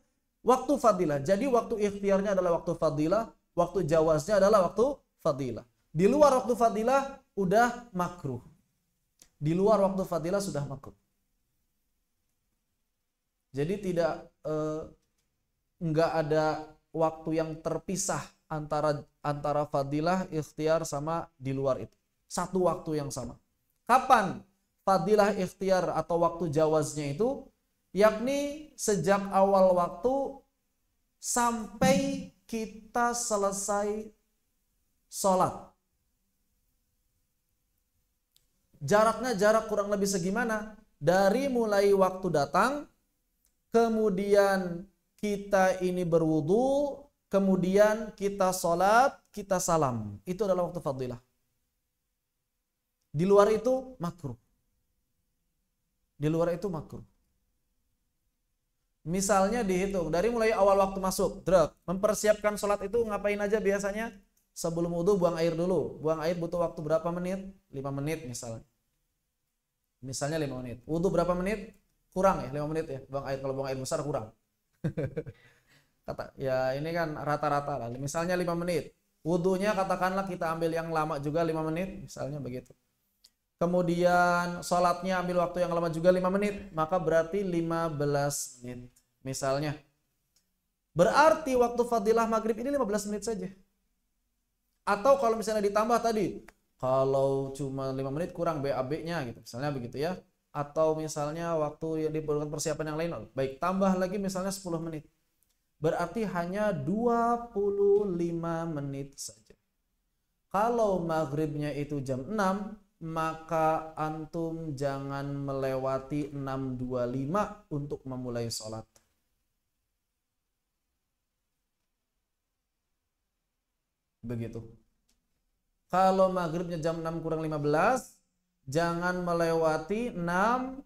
waktu fadilah. Jadi waktu ikhtiarnya adalah waktu fadilah, waktu jawaznya adalah waktu fadilah. Di luar waktu fadilah udah makruh. Di luar waktu fadilah sudah makruh. Jadi tidak enggak ada waktu yang terpisah antara fadilah, ikhtiar sama di luar itu. Satu waktu yang sama. Kapan fadilah ikhtiar atau waktu jawaznya itu? Yakni sejak awal waktu sampai kita selesai sholat. Jaraknya jarak kurang lebih segimana? Dari mulai waktu datang, kemudian kita ini berwudu, kemudian kita sholat, kita salam. Itu adalah waktu fadilah. Di luar itu makruh. Di luar itu makruh. Misalnya dihitung dari mulai awal waktu masuk, mempersiapkan sholat itu ngapain aja biasanya? Sebelum wudu buang air dulu. Buang air butuh waktu berapa menit? 5 menit misalnya. Misalnya 5 menit. Wudu berapa menit? Kurang ya, 5 menit ya. Buang air, kalau buang air besar kurang. Ya ini kan rata-rata lah. Misalnya 5 menit. Wudunya katakanlah kita ambil yang lama juga 5 menit, misalnya begitu. Kemudian sholatnya ambil waktu yang lama juga 5 menit, maka berarti 15 menit. Misalnya. Berarti waktu fadilah maghrib ini 15 menit saja. Atau kalau misalnya ditambah tadi, kalau cuma 5 menit kurang BAB-nya gitu, misalnya begitu ya. Atau misalnya waktu yang diperlukan persiapan yang lain, baik tambah lagi misalnya 10 menit. Berarti hanya 25 menit saja. Kalau maghribnya itu jam 6, maka antum jangan melewati 6.25 untuk memulai sholat. Begitu. Kalau maghribnya jam 6 kurang 15, jangan melewati 6.10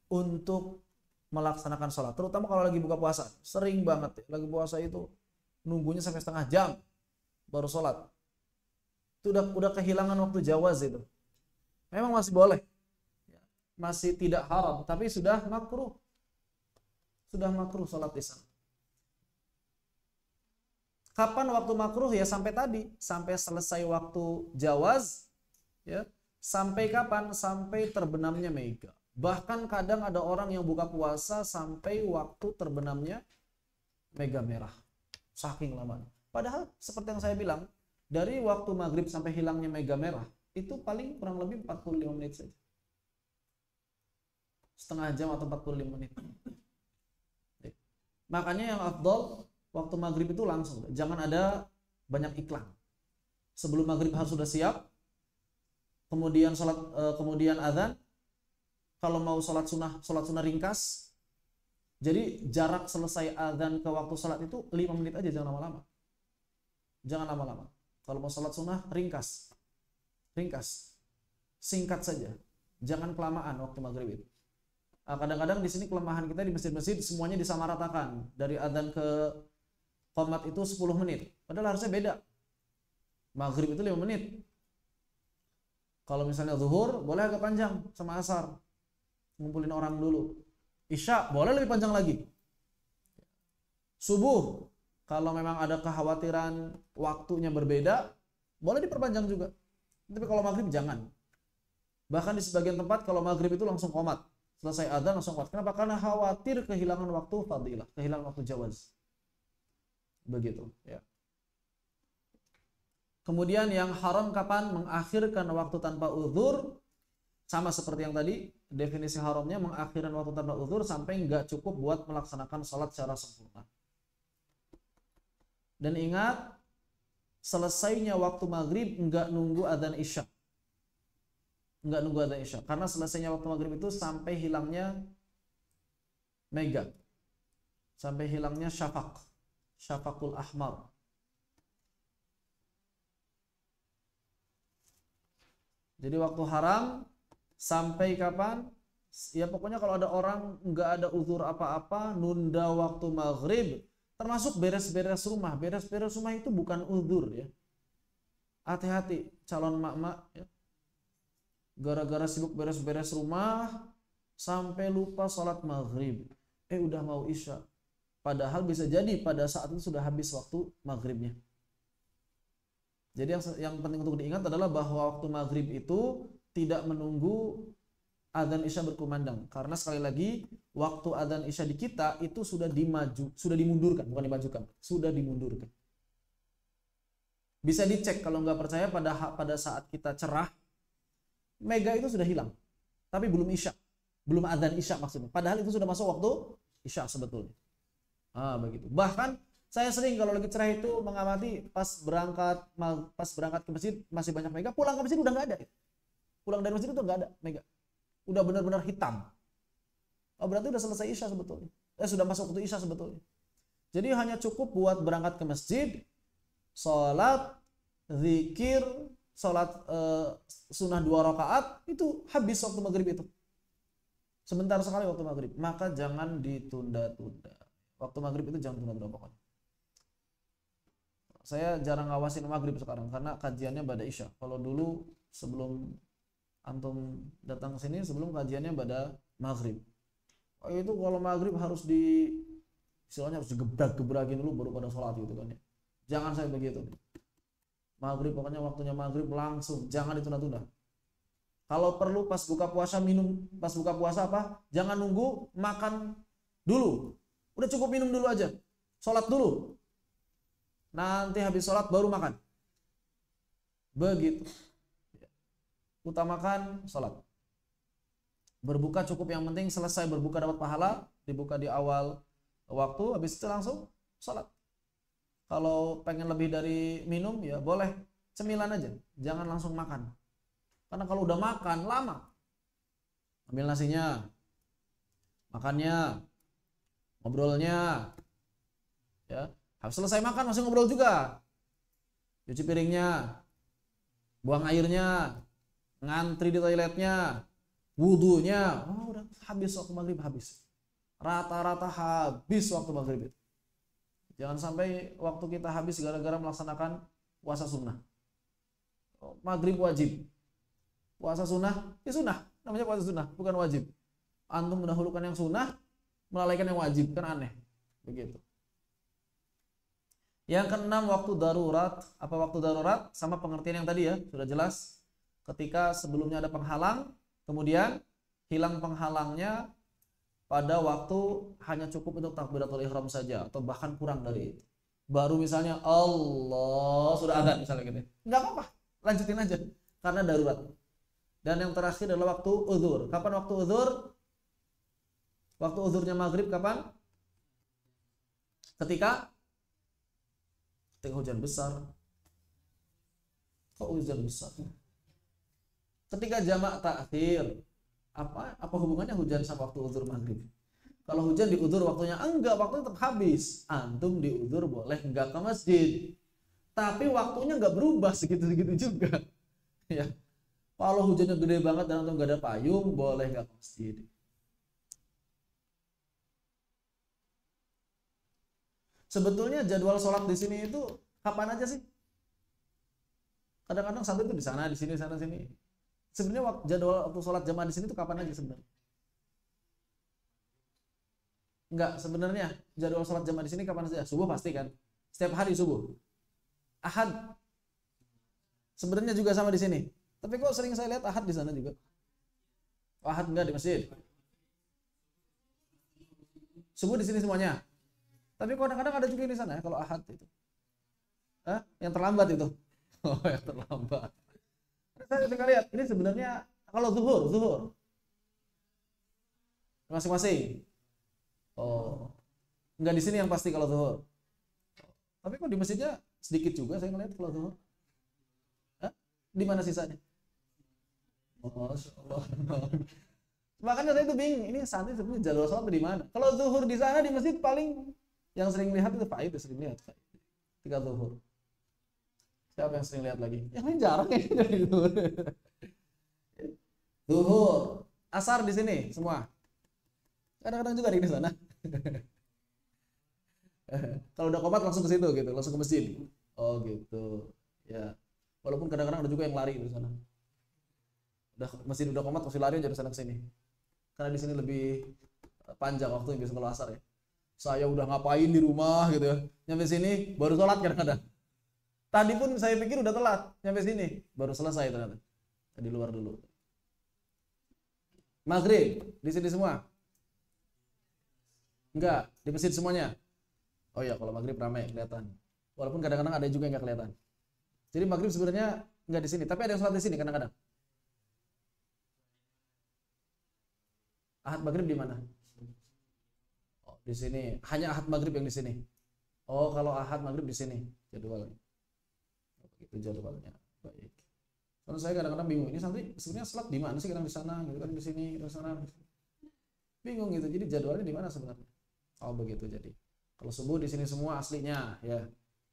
untuk melaksanakan sholat. Terutama kalau lagi buka puasa. Sering banget ya, lagi puasa itu nunggunya sampai setengah jam baru sholat. Itu udah kehilangan waktu jawaz itu. Memang masih boleh. Masih tidak haram, tapi sudah makruh. Sudah makruh sholat isya. Kapan waktu makruh? Ya sampai tadi, sampai selesai waktu jawaz, ya. Sampai kapan? Sampai terbenamnya mega. Bahkan kadang ada orang yang buka puasa sampai waktu terbenamnya mega merah. Saking lama. Padahal seperti yang saya bilang, dari waktu maghrib sampai hilangnya mega merah, itu paling kurang lebih 45 menit saja. Setengah jam atau 45 menit. Makanya yang afdol waktu maghrib itu langsung, jangan ada banyak iklan. Sebelum maghrib harus sudah siap, kemudian sholat, kemudian azan. Kalau mau sholat sunnah ringkas. Jadi jarak selesai azan ke waktu sholat itu 5 menit aja, jangan lama-lama. Jangan lama-lama. Kalau mau sholat sunnah ringkas, singkat saja. Jangan kelamaan waktu maghrib itu. Kadang-kadang di sini kelemahan kita di masjid-masjid semuanya disamaratakan, dari azan ke qomat itu 10 menit. Padahal harusnya beda. Maghrib itu 5 menit. Kalau misalnya zuhur, boleh agak panjang sama asar. Ngumpulin orang dulu. Isya, boleh lebih panjang lagi. Subuh, kalau memang ada kekhawatiran waktunya berbeda, boleh diperpanjang juga. Tapi kalau maghrib jangan. Bahkan di sebagian tempat kalau maghrib itu langsung qomat. Selesai adzan langsung qomat. Kenapa? Karena khawatir kehilangan waktu fadilah, kehilangan waktu jawaz. Begitu ya. Kemudian yang haram kapan? Mengakhirkan waktu tanpa uzur. Sama seperti yang tadi, definisi haramnya mengakhirkan waktu tanpa uzur sampai nggak cukup buat melaksanakan sholat secara sempurna. Dan ingat, selesainya waktu maghrib nggak nunggu adzan isya. Nggak nunggu adzan isya. Karena selesainya waktu maghrib itu sampai hilangnya mega. Sampai hilangnya syafaq. Syafaqul ahmar. Jadi waktu haram sampai kapan? Ya pokoknya kalau ada orang nggak ada uzur apa-apa, nunda waktu maghrib, termasuk beres-beres rumah. Beres-beres rumah itu bukan uzur ya. Hati-hati calon mak-mak ya. Gara-gara sibuk beres-beres rumah, sampai lupa sholat maghrib. Udah mau isya. Padahal bisa jadi pada saat itu sudah habis waktu maghribnya. Jadi yang penting untuk diingat adalah bahwa waktu maghrib itu tidak menunggu adzan isya berkumandang. Karena sekali lagi waktu adzan isya di kita itu sudah dimundurkan, bukan dimajukan, sudah dimundurkan. Bisa dicek kalau nggak percaya pada saat kita cerah, mega itu sudah hilang, tapi belum isya, belum adzan isya maksudnya. Padahal itu sudah masuk waktu isya sebetulnya. Begitu. Bahkan saya sering kalau lagi cerah itu mengamati pas berangkat ke masjid masih banyak mega, pulang ke masjid udah nggak ada. Pulang dari masjid itu nggak ada mega, udah benar-benar hitam. Berarti udah selesai isya sebetulnya. Sudah masuk waktu isya sebetulnya. Jadi hanya cukup buat berangkat ke masjid, sholat, zikir, sholat sunnah 2 rakaat, itu habis waktu maghrib itu. Sebentar sekali waktu maghrib. Maka jangan ditunda-tunda. Waktu maghrib itu jangan tunda-tunda pokoknya. Saya jarang ngawasin maghrib sekarang karena kajiannya pada isya. Kalau dulu sebelum antum datang ke sini, sebelum kajiannya pada maghrib. Itu kalau maghrib harus istilahnya harus digebrak-gebrakin dulu baru pada sholat gitu kan ya. Jangan saya begitu. Maghrib pokoknya waktunya maghrib langsung, jangan ditunda-tunda. Kalau perlu pas buka puasa minum, pas buka puasa apa? Jangan nunggu makan dulu. Udah cukup minum dulu aja. Sholat dulu. Nanti habis sholat baru makan. Begitu. Utamakan sholat. Berbuka cukup, yang penting selesai berbuka dapat pahala, dibuka di awal waktu, habis itu langsung sholat. Kalau pengen lebih dari minum ya boleh cemilan aja, jangan langsung makan. Karena kalau udah makan lama. Ambil nasinya, makannya, ngobrolnya, ya. Habis selesai makan masih ngobrol juga. Cuci piringnya, buang airnya, ngantri di toiletnya, wudunya, udah habis waktu maghrib habis. Rata-rata habis waktu maghrib itu. Jangan sampai waktu kita habis gara-gara melaksanakan puasa sunnah. Maghrib wajib. Puasa sunnah, ya sunnah. Namanya puasa sunnah, bukan wajib. Antum mendahulukan yang sunnah, melalaikan yang wajib, kan aneh. Begitu. Yang keenam, waktu darurat. Apa waktu darurat? Sama pengertian yang tadi ya, sudah jelas. Ketika sebelumnya ada penghalang, kemudian hilang penghalangnya pada waktu hanya cukup untuk takbiratul ihram saja atau bahkan kurang dari itu. Baru misalnya Allah sudah adzan misalnya gitu. Enggak apa-apa, lanjutin aja karena darurat. Dan yang terakhir adalah waktu uzur. Kapan waktu uzur? Waktu uzurnya maghrib kapan? Ketika hujan besar. Kok hujan besar? Ketika jamak takhir. Apa hubungannya hujan sama waktu uzur maghrib? Kalau hujan diuzur waktunya enggak, waktunya tetap habis. Antum diuzur boleh enggak ke masjid, tapi waktunya enggak berubah segitu-segitu juga. Ya. Kalau hujannya gede banget dan antum enggak ada payung, boleh enggak ke masjid. Sebetulnya jadwal sholat di sini itu kapan aja sih? Kadang-kadang satu itu di sana, di sini, sana, sini. Sebenarnya jadwal waktu sholat jamaah di sini tuh kapan aja sebenarnya? Enggak, sebenarnya jadwal sholat jamaah di sini kapan saja? Subuh pasti kan? Setiap hari subuh. Ahad. Sebenarnya juga sama di sini. Tapi kok sering saya lihat ahad di sana juga? Ahad enggak di masjid. Subuh di sini semuanya. Tapi kadang-kadang ada juga di sana ya kalau ahad itu. Yang terlambat itu. Oh, yang terlambat. Saya tinggal lihat, ini sebenarnya kalau zuhur masing-masing. Oh, enggak di sini yang pasti kalau zuhur. Tapi kok di masjidnya sedikit juga saya ngeliat kalau zuhur. Di mana sisanya? Oh, Masya Allah. Makanya saya itu bingung, ini santri sebenarnya jadwal sholat di mana? Kalau zuhur di sana di masjid paling yang sering lihat itu Faid, sering lihat Faid. Ketika zuhur. Siapa yang sering lihat lagi? Yang lain jarang ya dari zuhur. Zuhur, asar di sini semua. Kadang-kadang juga di sana. Kalau udah qomat langsung ke situ gitu, langsung ke masjid. Oh gitu. Ya. Walaupun kadang-kadang ada juga yang lari di sana. Masjid udah qomat masih lari dari sana ke sini. karena di sini lebih panjang waktunya biasa kalau asar ya. Saya udah ngapain di rumah gitu ya, nyampe sini baru sholat kadang-kadang. Tadi pun saya pikir udah telat, nyampe sini baru selesai ternyata. Di luar dulu. Maghrib di sini semua? Enggak, di masjid semuanya. Oh ya, kalau maghrib ramai kelihatan. Walaupun kadang-kadang ada juga yang nggak kelihatan. Jadi maghrib sebenarnya nggak di sini, tapi ada yang sholat di sini kadang-kadang. Ahad maghrib di mana? Oh, di sini. Hanya ahad maghrib yang di sini. Oh, kalau ahad maghrib di sini jadwalnya. Itu jadwalnya. Baik. Karena saya kadang-kadang bingung. Ini santri sebenarnya sholat di mana sih? Kadang di sana, gitu kan di sini, di sana. Bingung gitu. Jadi jadwalnya di mana sebenarnya? Oh, begitu jadi. Kalau subuh di sini semua aslinya ya.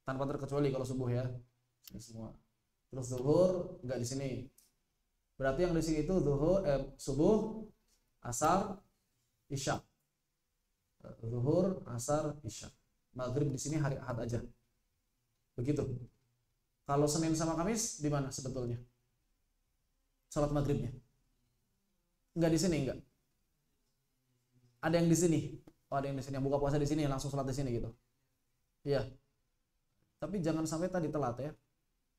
Tanpa terkecuali kalau subuh ya. Sini semua. Terus zuhur enggak di sini. Berarti yang di sini itu zuhur subuh, asar, isya. Zuhur, asar, isya. Maghrib di sini hari Ahad aja. Begitu. Kalau Senin sama Kamis di mana sebetulnya? Salat maghribnya? Enggak di sini enggak. Ada yang di sini. Oh, ada yang di sini yang buka puasa di sini langsung salat di sini gitu. Iya. Tapi jangan sampai tadi telat ya.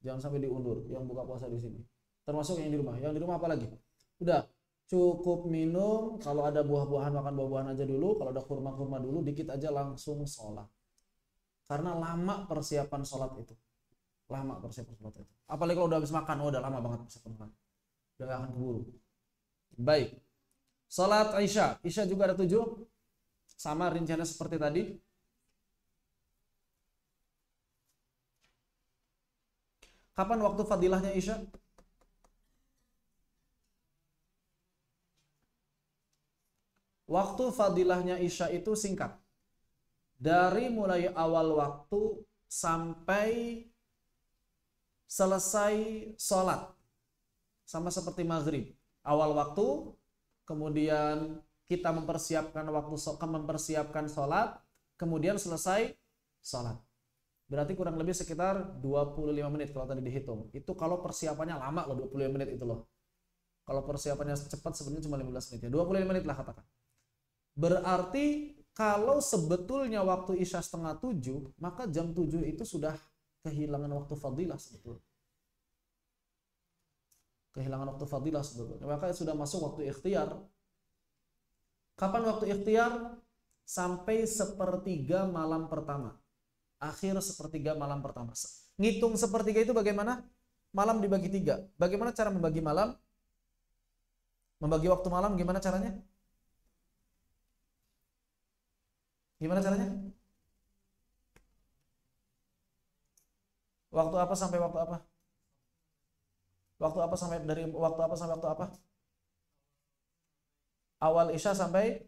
Jangan sampai diundur yang buka puasa di sini. Termasuk yang di rumah. Yang di rumah apa lagi? Udah, cukup minum, kalau ada buah-buahan makan buah-buahan aja dulu, kalau ada kurma-kurma dulu dikit aja langsung sholat. Karena lama persiapan sholat itu. Lama persiapan sholat itu. Apalagi kalau udah habis makan, oh udah lama banget persiapan makan. Udah gak akan keburu. Baik. Sholat Isya. Isya juga ada 7. Sama rinciannya seperti tadi. Kapan waktu fadilahnya Isya? Waktu fadilahnya Isya itu singkat. Dari mulai awal waktu sampai selesai sholat. Sama seperti maghrib. Awal waktu, kemudian kita mempersiapkan sholat, kemudian selesai sholat. Berarti kurang lebih sekitar 25 menit kalau tadi dihitung. Itu kalau persiapannya lama loh, 25 menit itu loh. Kalau persiapannya cepat sebenarnya cuma 15 menit ya. 25 menit lah katakan. Berarti kalau sebetulnya waktu Isya 6:30, maka jam 7 itu sudah kehilangan waktu fadilah sebetulnya. Kehilangan waktu fadilah sebetulnya. Maka sudah masuk waktu ikhtiar. Kapan waktu ikhtiar? Sampai sepertiga malam pertama. Akhir sepertiga malam pertama. Ngitung sepertiga itu bagaimana? Malam dibagi 3. Bagaimana cara membagi malam? Membagi waktu malam gimana caranya? Gimana caranya? Waktu apa sampai waktu apa? Waktu apa sampai dari waktu apa sampai waktu apa? Awal Isya sampai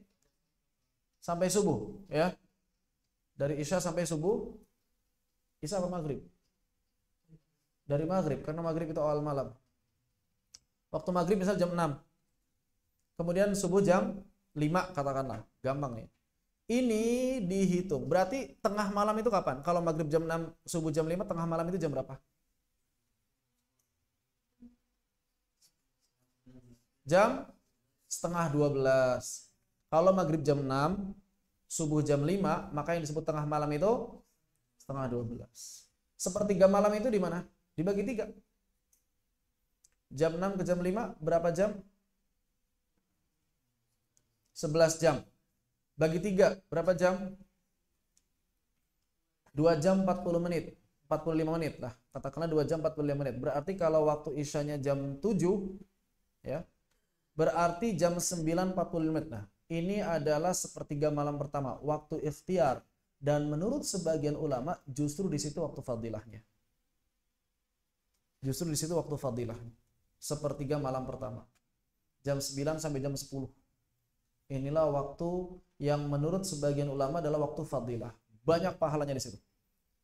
subuh, ya. Dari Isya sampai subuh. Isya apa maghrib? Dari maghrib, karena maghrib itu awal malam. Waktu maghrib misal jam 6. Kemudian subuh jam 5 katakanlah, gampang ya. Ini dihitung. Berarti tengah malam itu kapan? Kalau maghrib jam 6, subuh jam 5, tengah malam itu jam berapa? Jam setengah 12. Kalau maghrib jam 6, subuh jam 5, maka yang disebut tengah malam itu setengah 12. Sepertiga malam itu di mana? Dibagi 3. Jam 6 ke jam 5 berapa jam? 11 jam. Bagi 3 berapa jam? 2 jam 40 menit. 45 menit lah. Katakanlah 2 jam 45 menit. Berarti kalau waktu Isyanya jam 7, ya, berarti jam 9.45 menit. Nah, ini adalah sepertiga malam pertama, waktu ikhtiar. Dan menurut sebagian ulama, justru di situ waktu fadilahnya. Justru di situ waktu fadilahnya. Sepertiga malam pertama. Jam 9 sampai jam 10. Inilah waktu yang menurut sebagian ulama adalah waktu fadilah. Banyak pahalanya di situ.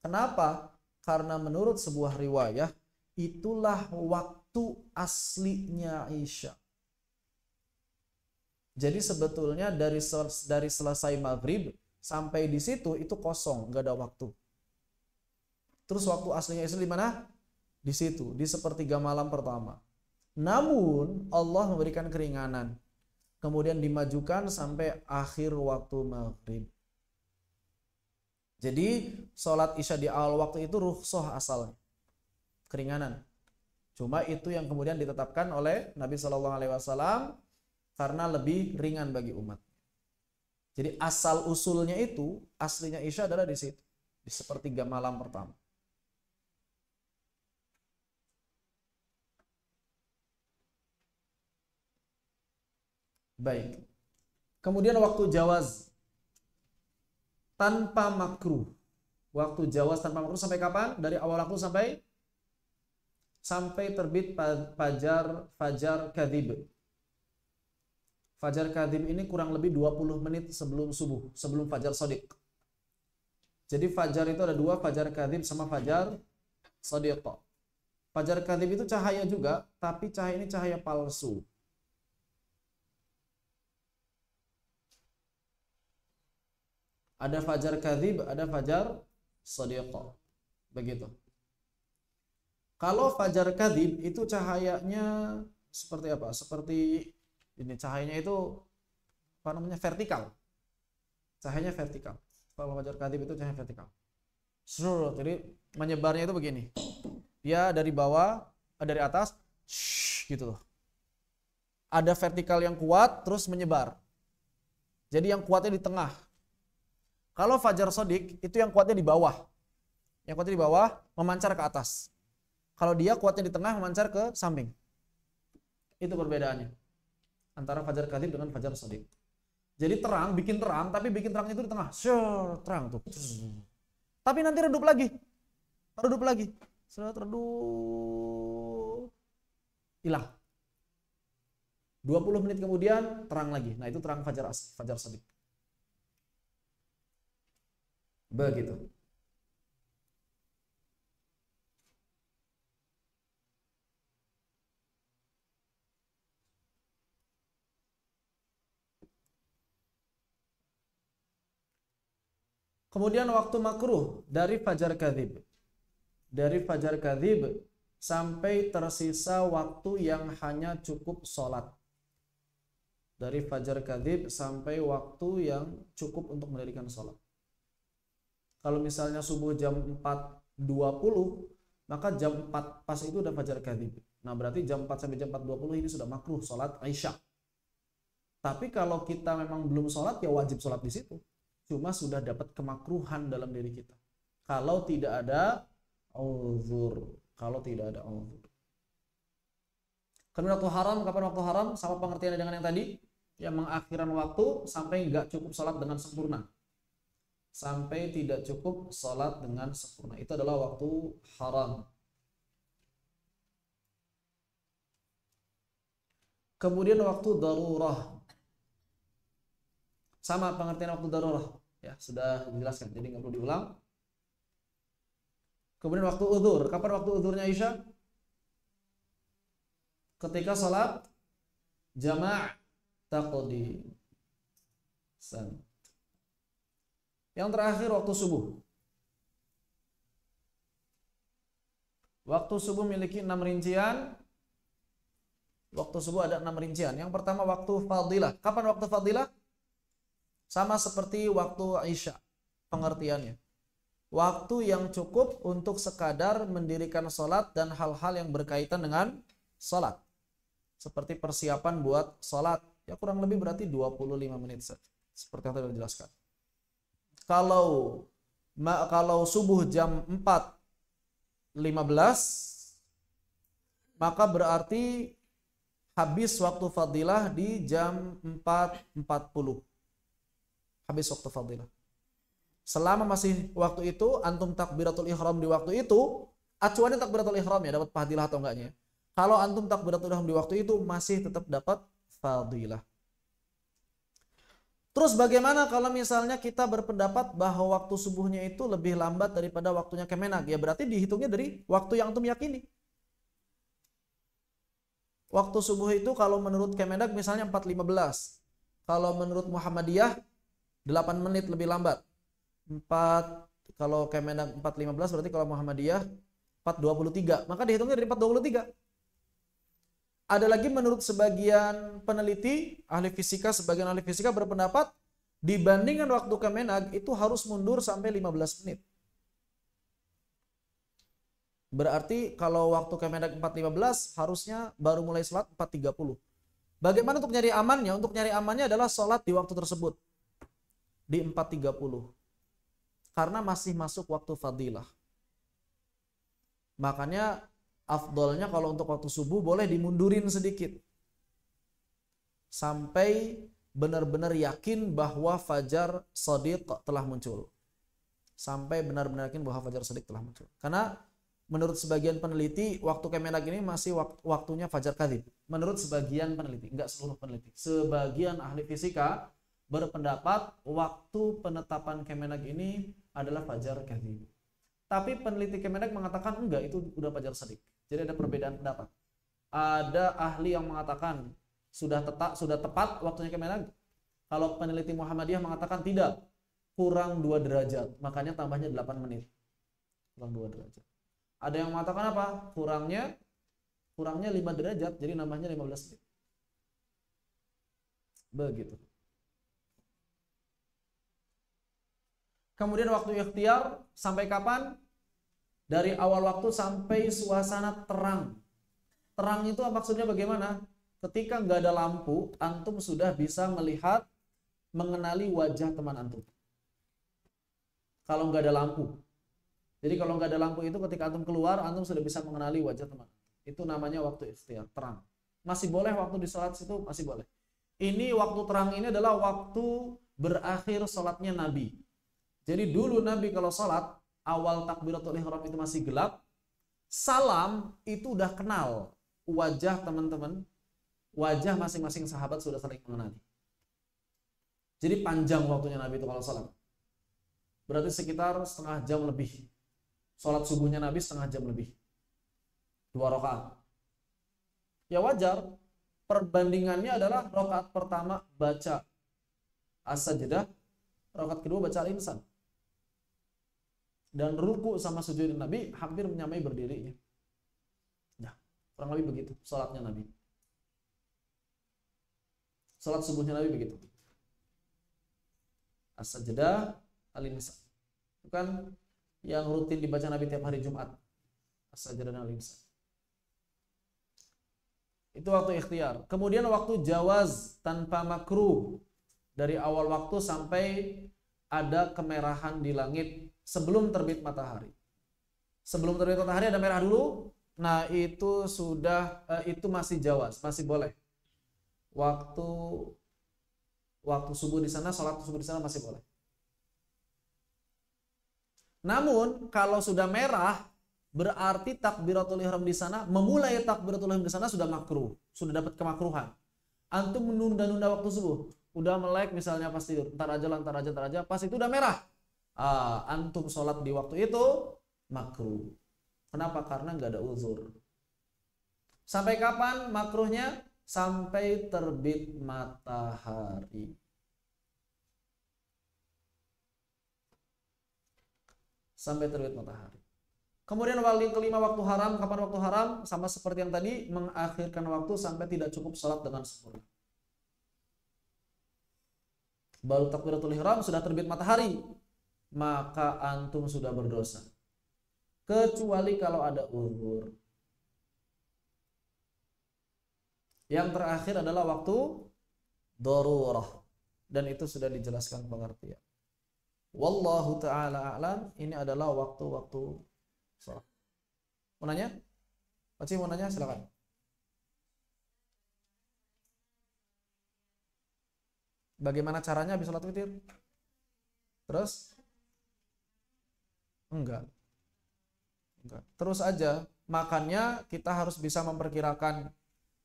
Kenapa? Karena menurut sebuah riwayah, itulah waktu aslinya Isya. Jadi sebetulnya dari selesai maghrib sampai di situ itu kosong, nggak ada waktu. Terus waktu aslinya Isya di mana? Di situ, di sepertiga malam pertama. Namun Allah memberikan keringanan. kemudian dimajukan sampai akhir waktu maghrib. Jadi sholat isya di awal waktu itu rukhsah asalnya, keringanan. Cuma itu yang kemudian ditetapkan oleh Nabi Shallallahu Alaihi Wasallam karena lebih ringan bagi umat. Jadi asal usulnya itu aslinya isya adalah di situ, di sepertiga malam pertama. Baik. Kemudian waktu jawaz tanpa makruh. Waktu jawaz tanpa makruh sampai kapan? Dari awal waktu sampai terbit fajar kadhib. Fajar kadhib ini kurang lebih 20 menit sebelum subuh, sebelum fajar shadiq. Jadi fajar itu ada dua, fajar kadhib sama fajar shadiq. Fajar kadhib itu cahaya juga, tapi cahaya ini cahaya palsu. Ada fajar kadhib, ada fajar shadiq. Begitu. Kalau fajar kadhib itu cahayanya seperti apa? Seperti ini, cahayanya itu apa namanya? Vertikal. Cahayanya vertikal. Kalau fajar kadhib itu cahaya vertikal. Jadi menyebarnya itu begini. Dia dari bawah, dari atas, gitu loh. Ada vertikal yang kuat terus menyebar. Jadi yang kuatnya di tengah. Kalau fajar shadiq itu yang kuatnya di bawah. Yang kuatnya di bawah memancar ke atas. Kalau dia kuatnya di tengah memancar ke samping. Itu perbedaannya antara fajar kadhib dengan fajar shadiq. Jadi terang, bikin terang, tapi bikin terang itu di tengah. Terang tuh. Tapi nanti redup lagi. Redup lagi. Setelah redup, hilang. 20 menit kemudian terang lagi. Nah, itu terang fajar shadiq. Begitu. Kemudian waktu makruh dari fajar kadhib. Dari fajar kadhib sampai tersisa waktu yang hanya cukup sholat. Dari fajar kadhib sampai waktu yang cukup untuk mendirikan sholat. Kalau misalnya subuh jam 4.20, maka jam 4 pas itu udah fajar kadhib. Nah berarti jam 4 sampai jam 4.20 ini sudah makruh sholat isya. Tapi kalau kita memang belum sholat, ya wajib sholat di situ. Cuma sudah dapat kemakruhan dalam diri kita. Kalau tidak ada uzur. Kalau tidak ada uzur. Kemudian waktu haram, kapan waktu haram? Sama pengertiannya dengan yang tadi. Yang mengakhirkan waktu sampai nggak cukup sholat dengan sempurna. Sampai tidak cukup sholat dengan sempurna. Itu adalah waktu haram. Kemudian waktu darurah. Sama pengertian waktu darurah. Ya, sudah dijelaskan. Jadi nggak perlu diulang. Kemudian waktu uzur. Kapan waktu uzurnya Isya? Ketika sholat jama' taqdi. Yang terakhir waktu subuh. Waktu subuh memiliki 6 rincian. Waktu subuh ada 6 rincian. Yang pertama waktu fadilah. Kapan waktu fadilah? Sama seperti waktu Isya. Pengertiannya. Waktu yang cukup untuk sekadar mendirikan sholat dan hal-hal yang berkaitan dengan sholat. Seperti persiapan buat sholat. Ya kurang lebih berarti 25 menit saja. Seperti yang tadi dijelaskan. Kalau subuh jam 4.15, maka berarti habis waktu fadilah di jam 4.40. Habis waktu fadilah. Selama masih waktu itu, antum takbiratul ihram di waktu itu, acuannya takbiratul ihram ya, dapat fadilah atau enggaknya. Kalau antum takbiratul ihram di waktu itu, masih tetap dapat fadilah. Terus bagaimana kalau misalnya kita berpendapat bahwa waktu subuhnya itu lebih lambat daripada waktunya Kemenak? Ya berarti dihitungnya dari waktu yang antum yakini. Waktu subuh itu kalau menurut Kemenak misalnya 4.15. Kalau menurut Muhammadiyah 8 menit lebih lambat. Kalau Kemenak 4.15 berarti kalau Muhammadiyah 4.23. Maka dihitungnya dari 4.23. Ada lagi menurut sebagian peneliti, sebagian ahli fisika berpendapat dibandingkan waktu Kemenag itu harus mundur sampai 15 menit. Berarti kalau waktu Kemenag 4.15 harusnya baru mulai sholat 4.30. Bagaimana untuk nyari amannya? Untuk nyari amannya adalah sholat di waktu tersebut. Di 4.30. Karena masih masuk waktu fadilah. Makanya afdolnya kalau untuk waktu subuh boleh dimundurin sedikit. Sampai benar-benar yakin bahwa fajar shadiq telah muncul. Sampai benar-benar yakin bahwa fajar shadiq telah muncul. Karena menurut sebagian peneliti, waktu Kemenag ini masih waktunya fajar kadzib. Menurut sebagian peneliti, enggak seluruh peneliti. Sebagian ahli fisika berpendapat waktu penetapan Kemenag ini adalah fajar kadzib. Tapi peneliti Kemenag mengatakan enggak, itu udah fajar shadiq. Jadi ada perbedaan pendapat. Ada ahli yang mengatakan sudah tepat waktunya Kemenag. Kalau peneliti Muhammadiyah mengatakan tidak, kurang 2 derajat. Makanya tambahnya 8 menit. Kurang 2 derajat. Ada yang mengatakan apa? Kurangnya 5 derajat, jadi nambahnya 15 menit. Begitu. Kemudian waktu ikhtiar sampai kapan? Dari awal waktu sampai suasana terang. Terang itu maksudnya bagaimana? Ketika nggak ada lampu, antum sudah bisa melihat, mengenali wajah teman antum. Kalau nggak ada lampu. Jadi kalau nggak ada lampu itu ketika antum keluar, antum sudah bisa mengenali wajah teman. Itu namanya waktu ikhtiar, terang. Masih boleh waktu di sholat situ, masih boleh. Ini waktu terang ini adalah waktu berakhir sholatnya Nabi. Jadi dulu Nabi kalau sholat, awal takbiratul ihram itu masih gelap, salam itu udah kenal wajah teman-teman, wajah masing-masing sahabat sudah saling mengenali. Jadi panjang waktunya Nabi itu kalau sholat. Berarti sekitar setengah jam lebih. Sholat subuhnya Nabi setengah jam lebih. 2 rakaat. Ya wajar. Perbandingannya adalah rakaat pertama baca as-sajdah, rakaat kedua baca al-insan. Dan ruku sama sujud Nabi hampir menyamai berdirinya. Nah, kurang lebih begitu sholatnya Nabi. Sholat subuhnya Nabi begitu. As-sajdah, al-insan. Itu kan yang rutin dibaca Nabi tiap hari Jumat. As-sajdah dan al-insan. Itu waktu ikhtiar. Kemudian waktu jawaz tanpa makruh. Dari awal waktu sampai ada kemerahan di langit sebelum terbit matahari. Sebelum terbit matahari ada merah dulu. Nah, itu sudah itu masih jawaz, masih boleh. Waktu subuh di sana, sholat subuh di sana masih boleh. Namun kalau sudah merah, berarti takbiratul ihram di sana, memulai takbiratul ihram di sana sudah makruh, sudah dapat kemakruhan. Antum menunda-nunda waktu subuh, udah melek misalnya pas tidur, ntar aja, pas itu udah merah. Antum sholat di waktu itu makruh. Kenapa? Karena nggak ada uzur. Sampai kapan makruhnya? Sampai terbit matahari. Sampai terbit matahari. Kemudian yang kelima waktu haram. Kapan waktu haram? Sama seperti yang tadi, mengakhirkan waktu sampai tidak cukup sholat dengan sempurna. Baru takbiratul ihram sudah terbit matahari, maka antum sudah berdosa. Kecuali kalau ada uzur. Yang terakhir adalah waktu darurah, dan itu sudah dijelaskan pengertian. Wallahu ta'ala a'lam. Ini adalah waktu-waktu sholat. Mau nanya? Paci mau nanya? Silakan. Bagaimana caranya habis sholat witir? Terus? Enggak. Terus aja. Makanya kita harus bisa memperkirakan.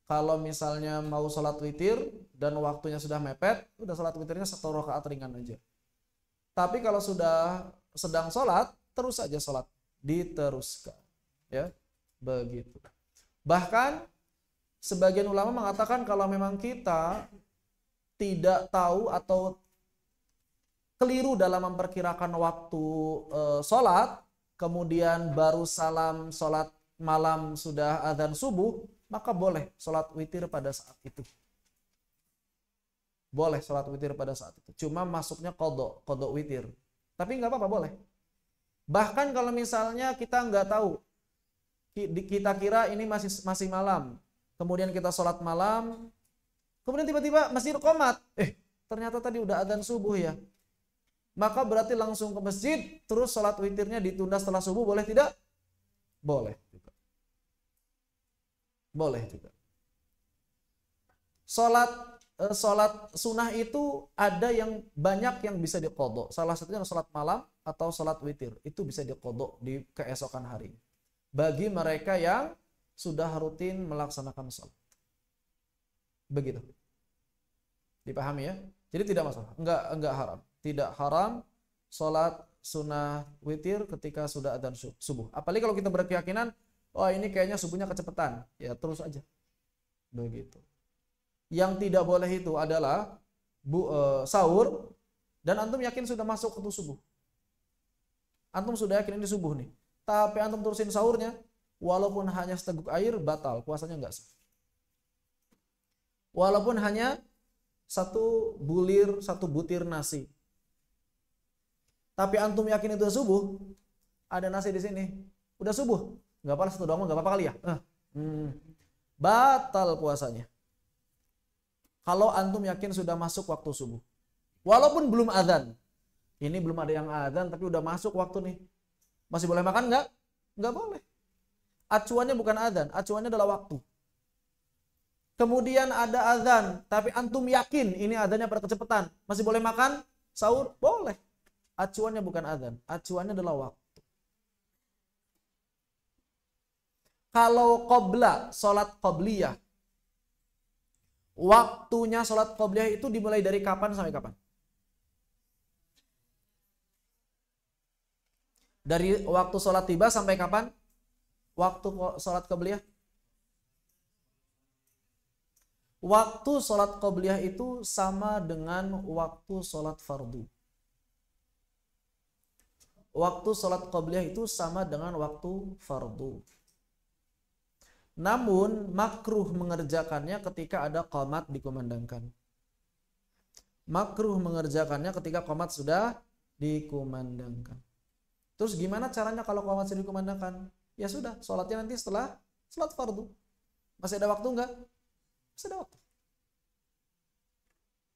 Kalau misalnya mau sholat witir dan waktunya sudah mepet, udah sholat witirnya 1 rakaat ringan aja. Tapi kalau sudah sedang sholat, terus saja sholat. Diteruskan. Ya, begitu. Bahkan, sebagian ulama mengatakan kalau memang kita tidak tahu atau keliru dalam memperkirakan waktu sholat, kemudian baru salam sholat malam sudah adzan subuh, maka boleh sholat witir pada saat itu. Boleh sholat witir pada saat itu. Cuma masuknya kodok witir. Tapi nggak apa-apa, boleh. Bahkan kalau misalnya kita nggak tahu, kita kira ini masih malam, kemudian kita sholat malam, kemudian tiba-tiba masjid qomat, ternyata tadi udah adzan subuh ya. Maka berarti langsung ke masjid, terus sholat witirnya ditunda setelah subuh, boleh tidak? Boleh juga. Boleh juga. Sholat sunnah itu ada yang banyak yang bisa diqodho. Salah satunya sholat malam atau sholat witir. Itu bisa diqodho di keesokan hari. Bagi mereka yang sudah rutin melaksanakan sholat. Begitu. Dipahami ya? Jadi tidak masalah. Enggak haram. Tidak haram sholat sunnah witir ketika sudah adzan subuh. Apalagi kalau kita berkeyakinan, oh ini kayaknya subuhnya kecepatan. Ya terus aja. Begitu. Yang tidak boleh itu adalah sahur dan antum yakin sudah masuk waktu subuh. Antum sudah yakin ini subuh nih. Tapi antum terusin sahurnya, walaupun hanya seteguk air, batal. Puasanya enggak sah. Walaupun hanya satu butir nasi. Tapi antum yakin itu subuh, ada nasi di sini. Udah subuh. Enggak apa-apa, satu doang enggak apa-apa kali ya. Batal puasanya. Kalau antum yakin sudah masuk waktu subuh. Walaupun belum adzan. Ini belum ada yang adzan tapi udah masuk waktu nih. Masih boleh makan enggak? Enggak boleh. Acuannya bukan adzan, acuannya adalah waktu. Kemudian ada adzan, tapi antum yakin ini adzannya pada kecepatan. Masih boleh makan? Sahur? Boleh. Acuannya bukan adzan, acuannya adalah waktu. Kalau qobla, sholat qobliyah, waktunya sholat qobliyah itu dimulai dari kapan sampai kapan? Dari waktu sholat tiba sampai kapan? Waktu sholat qobliyah? Waktu sholat qobliyah itu sama dengan waktu sholat fardu. Waktu sholat qobliyah itu sama dengan waktu fardu. Namun makruh mengerjakannya ketika ada qomat dikumandangkan. Makruh mengerjakannya ketika qomat sudah dikumandangkan. Terus gimana caranya kalau qomat sudah dikumandangkan? Ya sudah, sholatnya nanti setelah sholat fardu. Masih ada waktu enggak? Masih ada waktu.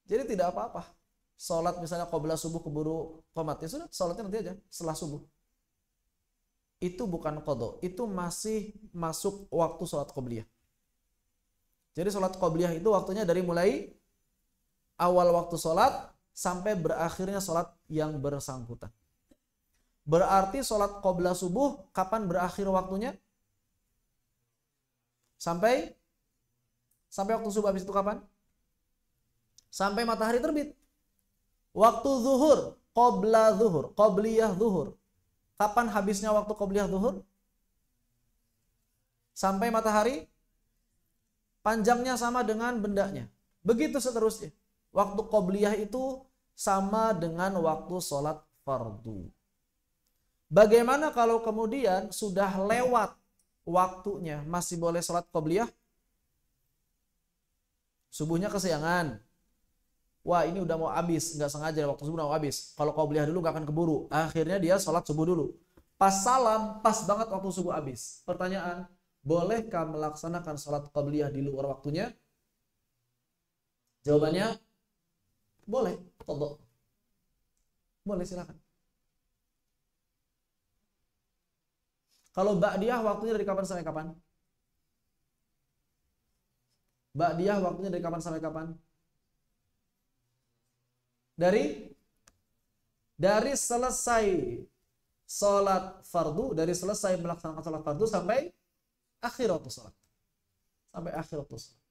Jadi tidak apa-apa. Sholat misalnya qobla subuh keburu qomat, ya sudah, sholatnya nanti aja setelah subuh. Itu bukan qadha, itu masih masuk waktu sholat qobliyah. Jadi sholat qobliyah itu waktunya dari mulai awal waktu sholat sampai berakhirnya sholat yang bersangkutan. Berarti sholat qobla subuh kapan berakhir waktunya? Sampai waktu subuh, habis itu kapan? Sampai matahari terbit. Waktu zuhur, qobla zuhur, qobliyah zuhur. Kapan habisnya waktu qobliyah zuhur? Sampai matahari, panjangnya sama dengan bendanya. Begitu seterusnya. Waktu qobliyah itu sama dengan waktu sholat fardu. Bagaimana kalau kemudian sudah lewat waktunya, masih boleh sholat qobliyah? Subuhnya kesiangan. Wah ini udah mau habis, nggak sengaja waktu subuh udah mau habis. Kalau qobliyah dulu nggak akan keburu. Akhirnya dia sholat subuh dulu. Pas salam, pas banget waktu subuh habis. Pertanyaan, bolehkah melaksanakan sholat qobliyah di luar waktunya? Jawabannya, boleh. Qadha. Boleh, silakan. Kalau ba'diyah waktunya dari kapan sampai kapan? Ba'diyah waktunya dari kapan sampai kapan? Dari selesai sholat fardu, dari selesai melaksanakan sholat fardu sampai akhir waktu sholat. Sampai akhir waktu sholat.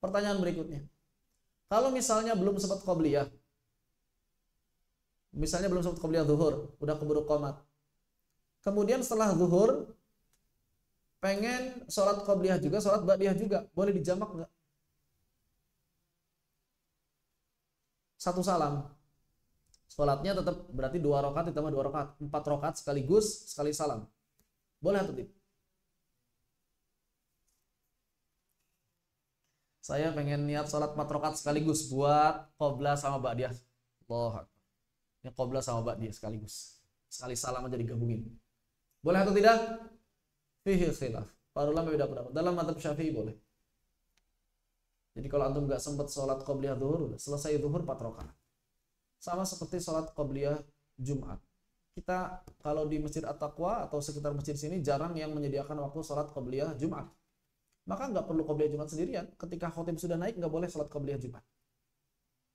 Pertanyaan berikutnya. Kalau misalnya belum sempat qobliyah, misalnya belum sempat qobliyah zuhur, udah keburu qomat. Kemudian setelah zuhur, pengen sholat qobliyah juga, sholat ba'diyah juga. Boleh dijamak nggak? Satu salam. Sholatnya tetap berarti 2 rakaat ditambah 2 rakaat. 4 rakaat sekaligus sekali salam. Boleh atau tidak? Saya pengen niat sholat 4 rakaat sekaligus buat qoblah sama ba'diyah. Allah. Ini qoblah sama ba'diyah sekaligus. Sekali salam aja digabungin. Boleh atau tidak? Fihi khilaf. Para ulama beda pendapat. Dalam mazhab Syafi'i boleh. Jadi kalau antum nggak sempat sholat qobliyah zuhur, selesai zuhur 4 rakaat. Sama seperti sholat qobliyah Jumat. Kita kalau di Masjid At-Taqwa atau sekitar masjid sini jarang yang menyediakan waktu sholat qobliyah Jumat. Maka nggak perlu qobliyah Jumat sendirian. Ketika khotib sudah naik nggak boleh sholat qobliyah Jumat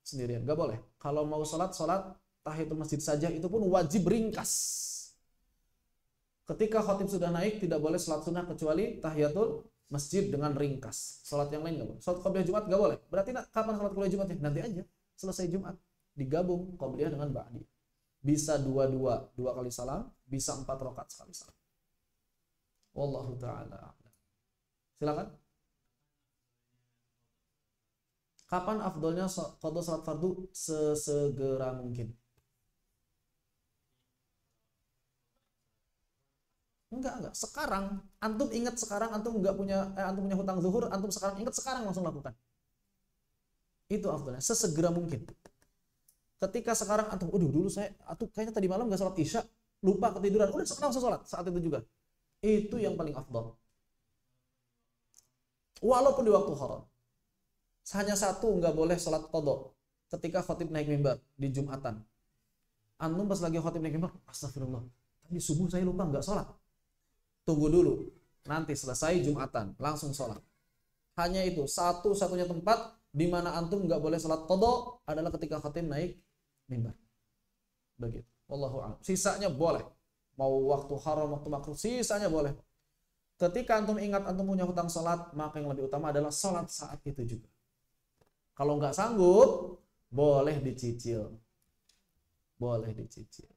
sendirian, nggak boleh. Kalau mau sholat tahiyatul masjid saja itu pun wajib ringkas. Ketika khotib sudah naik tidak boleh sholat sunnah kecuali tahiyatul masjid dengan ringkas. Sholat yang lain nggak boleh. Sholat qobliyah Jumat nggak boleh. Berarti kapan sholat qobliyah Jumatnya? Nanti aja. Selesai Jumat digabung qobliyah dengan ba'di. Bisa dua kali salam, bisa 4 rakaat sekali salam. Wallahu ta'ala. Silakan. Kapan afdolnya qada salat fardu? Sesegera mungkin. Enggak. Sekarang, antum ingat sekarang antum antum punya hutang zuhur, antum sekarang ingat sekarang langsung lakukan. Itu afdolnya, sesegera mungkin. Ketika sekarang antum, dulu kayaknya tadi malam nggak sholat isya, lupa ketiduran, udah sekarang langsung sholat saat itu juga. Itu yang paling afdol. Walaupun di waktu haram. Hanya satu nggak boleh sholat qadha ketika khotib naik mimbar di Jumatan. Antum pas lagi khotib naik mimbar, astagfirullah, tadi subuh saya lupa nggak sholat. Tunggu dulu, nanti selesai Jumatan langsung sholat. Hanya itu satu-satunya tempat di mana antum nggak boleh sholat qadha adalah ketika khotib naik mimbar. Begitu. Wallahu a'lam. Sisanya boleh. Mau waktu haram, waktu makruh, sisanya boleh. Ketika antum ingat antum punya hutang sholat, maka yang lebih utama adalah sholat saat itu juga. Kalau nggak sanggup, boleh dicicil. Boleh dicicil.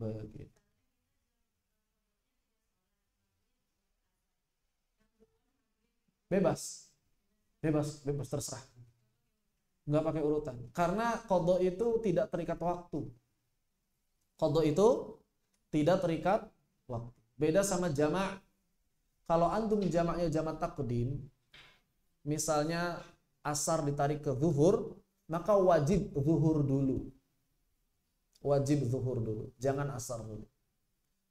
Begitu. Bebas terserah. Nggak pakai urutan. Karena qadha itu tidak terikat waktu. Qadha itu tidak terikat waktu. Beda sama jamak. Kalau antum jamaknya jamak takdim, misalnya asar ditarik ke zuhur, maka wajib zuhur dulu. Wajib zuhur dulu, jangan asar dulu.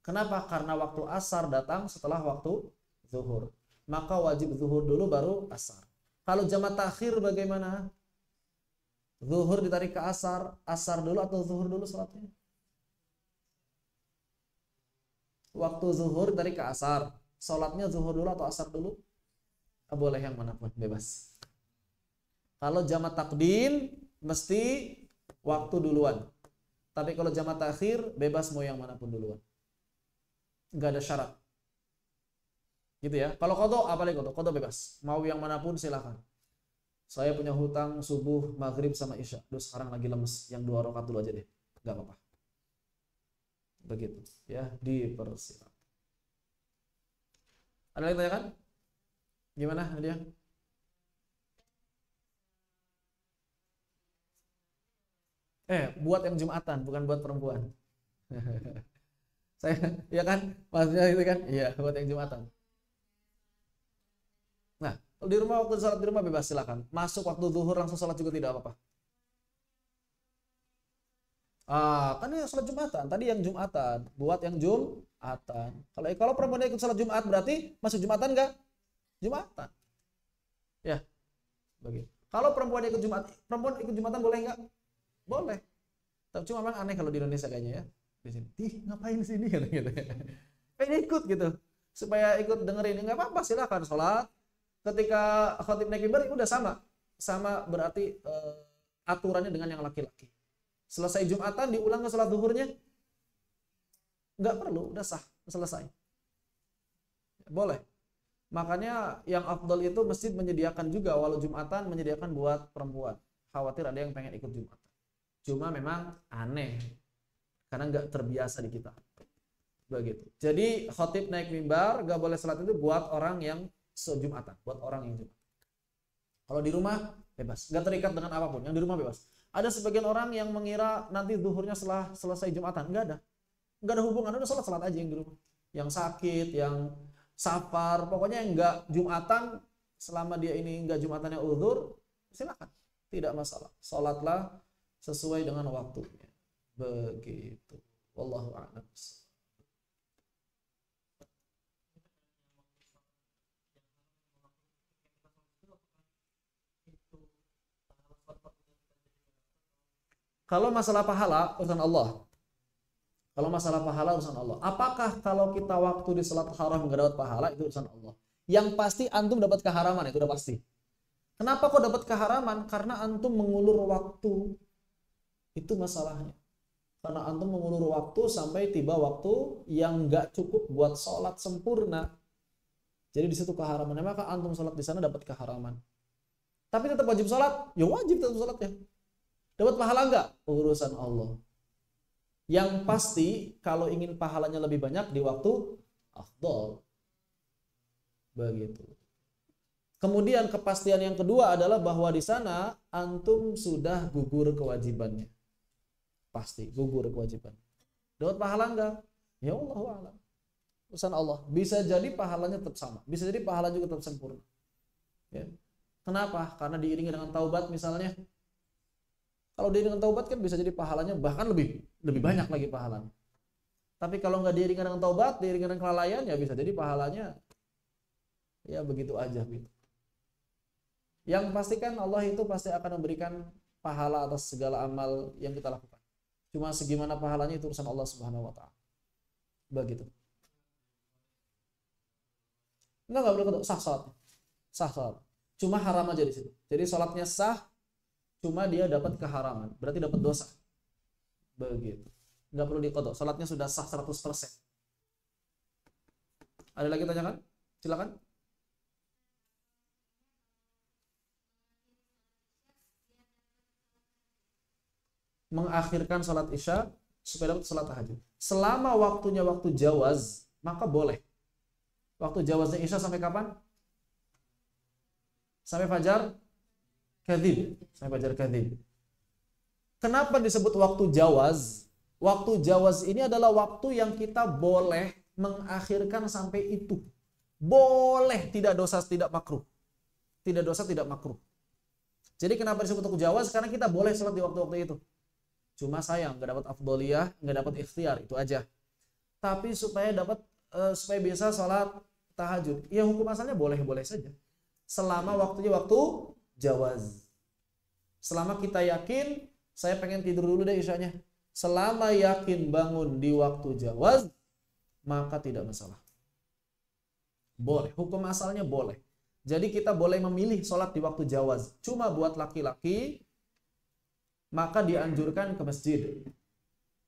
Kenapa? Karena waktu asar datang setelah waktu zuhur. Maka wajib zuhur dulu baru asar. Kalau jamak takhir bagaimana? Zuhur ditarik ke asar, asar dulu atau zuhur dulu salatnya? Waktu zuhur ditarik ke asar, salatnya zuhur dulu atau asar dulu? Boleh yang manapun, bebas. Kalau jamak takdim mesti waktu duluan. Tapi kalau jamak takhir bebas mau yang manapun duluan. Enggak ada syarat. Gitu ya. Kalau qadha apalagi qadha bebas. Mau yang manapun silakan. Saya punya hutang subuh, maghrib sama isya. Sekarang lagi lemes, yang 2 rakaat dulu aja deh. Enggak apa-apa. Begitu ya, dipersilakan. Ada lagi tanyakan? Gimana dia? Buat yang Jumatan, bukan buat perempuan. Saya, ya kan? Maksudnya itu kan? Iya, buat yang Jumatan. Nah, kalau di rumah waktu sholat di rumah bebas silakan. Masuk waktu zuhur langsung sholat juga tidak apa-apa. Kan ini sholat Jumatan. Tadi yang Jumatan, buat yang Jumatan. Kalau perempuan ikut sholat Jumat berarti masuk Jumatan enggak? Jumatan. Ya, begitu. Kalau perempuan ikut Jumatan boleh enggak? Boleh. Tapi cuma memang aneh kalau di Indonesia kayaknya ya. Di sini, ngapain di sini gitu. Pengen ikut gitu. Supaya ikut dengerin, enggak apa-apa silakan sholat. Ketika khotib naik mimbar udah sama. Sama berarti aturannya dengan yang laki-laki. Selesai Jumatan diulang ke sholat zuhurnya. Enggak perlu, udah sah, selesai. Boleh. Makanya yang afdal itu masjid menyediakan juga walau Jumatan menyediakan buat perempuan. Khawatir ada yang pengen ikut Jumatan. Cuma memang aneh karena nggak terbiasa di kita. Begitu. Jadi khotib naik mimbar nggak boleh salat itu buat orang yang sejumatan, buat orang yang Jumat. Kalau di rumah bebas, nggak terikat dengan apapun. Yang di rumah bebas. Ada sebagian orang yang mengira nanti zuhurnya setelah selesai Jumatan, nggak ada hubungan, udah salat aja yang di rumah. Yang sakit, yang safar, pokoknya yang nggak Jumatan selama dia ini enggak Jumatannya uzur, silakan, tidak masalah. Salatlah sesuai dengan waktunya. Begitu. Wallahu a'lam. Kalau masalah pahala urusan Allah. Kalau masalah pahala urusan Allah. Apakah kalau kita waktu di salat haram enggak dapat pahala, itu urusan Allah. Yang pasti antum dapat keharaman, itu udah pasti. Kenapa kok dapat keharaman? Karena antum mengulur waktu. Itu masalahnya. Karena antum mengulur waktu sampai tiba waktu yang enggak cukup buat sholat sempurna. Jadi di situ keharamannya, maka antum sholat di sana dapat keharaman. Tapi tetap wajib sholat, ya wajib tetap sholatnya. Dapat pahala enggak? Urusan Allah. Yang pasti kalau ingin pahalanya lebih banyak di waktu afdal. Begitu. Kemudian kepastian yang kedua adalah bahwa di sana antum sudah gugur kewajibannya. Pasti gugur kewajiban. Dapat pahala enggak? Ya Allahu a'lam. Urusan Allah. Bisa jadi pahalanya tetap sama, bisa jadi pahala juga tetap sempurna. Ya. Kenapa? Karena diiringi dengan taubat misalnya. Kalau diiringi dengan taubat kan bisa jadi pahalanya bahkan lebih banyak lagi pahalanya. Tapi kalau nggak diiringi dengan taubat, diiringi dengan kelalaian, ya bisa jadi pahalanya ya begitu aja gitu. Yang pastikan Allah itu pasti akan memberikan pahala atas segala amal yang kita lakukan. Cuma segimana pahalanya itu urusan Allah Subhanahu wa taala. Begitu. Enggak boleh kodok, sah salat. Sah salat. Cuma haram aja di situ. Jadi salatnya sah, cuma dia dapat keharaman, berarti dapat dosa. Begitu. Enggak perlu dikodok, salatnya sudah sah 100%. Ada lagi tanyakan? Silakan. Mengakhirkan salat isya supaya dapat salat tahajud. Selama waktunya waktu jawaz, maka boleh. Waktu jawaznya isya sampai kapan? Sampai fajar kadhib. Sampai fajar kadhib. Kenapa disebut waktu jawaz? Waktu jawaz ini adalah waktu yang kita boleh mengakhirkan sampai itu. Boleh, tidak dosa, tidak makruh. Tidak dosa, tidak makruh. Jadi kenapa disebut waktu jawaz? Karena kita boleh salat di waktu-waktu itu. Cuma sayang nggak dapat afdoliyah, nggak dapat ikhtiar, itu aja. Tapi supaya bisa sholat tahajud, ya hukum asalnya boleh-boleh saja. Selama waktunya waktu jawaz. Selama kita yakin, saya pengen tidur dulu deh isyanya. Selama yakin bangun di waktu jawaz, maka tidak masalah. Boleh, hukum asalnya boleh. Jadi kita boleh memilih sholat di waktu jawaz. Cuma buat laki-laki, maka dianjurkan ke masjid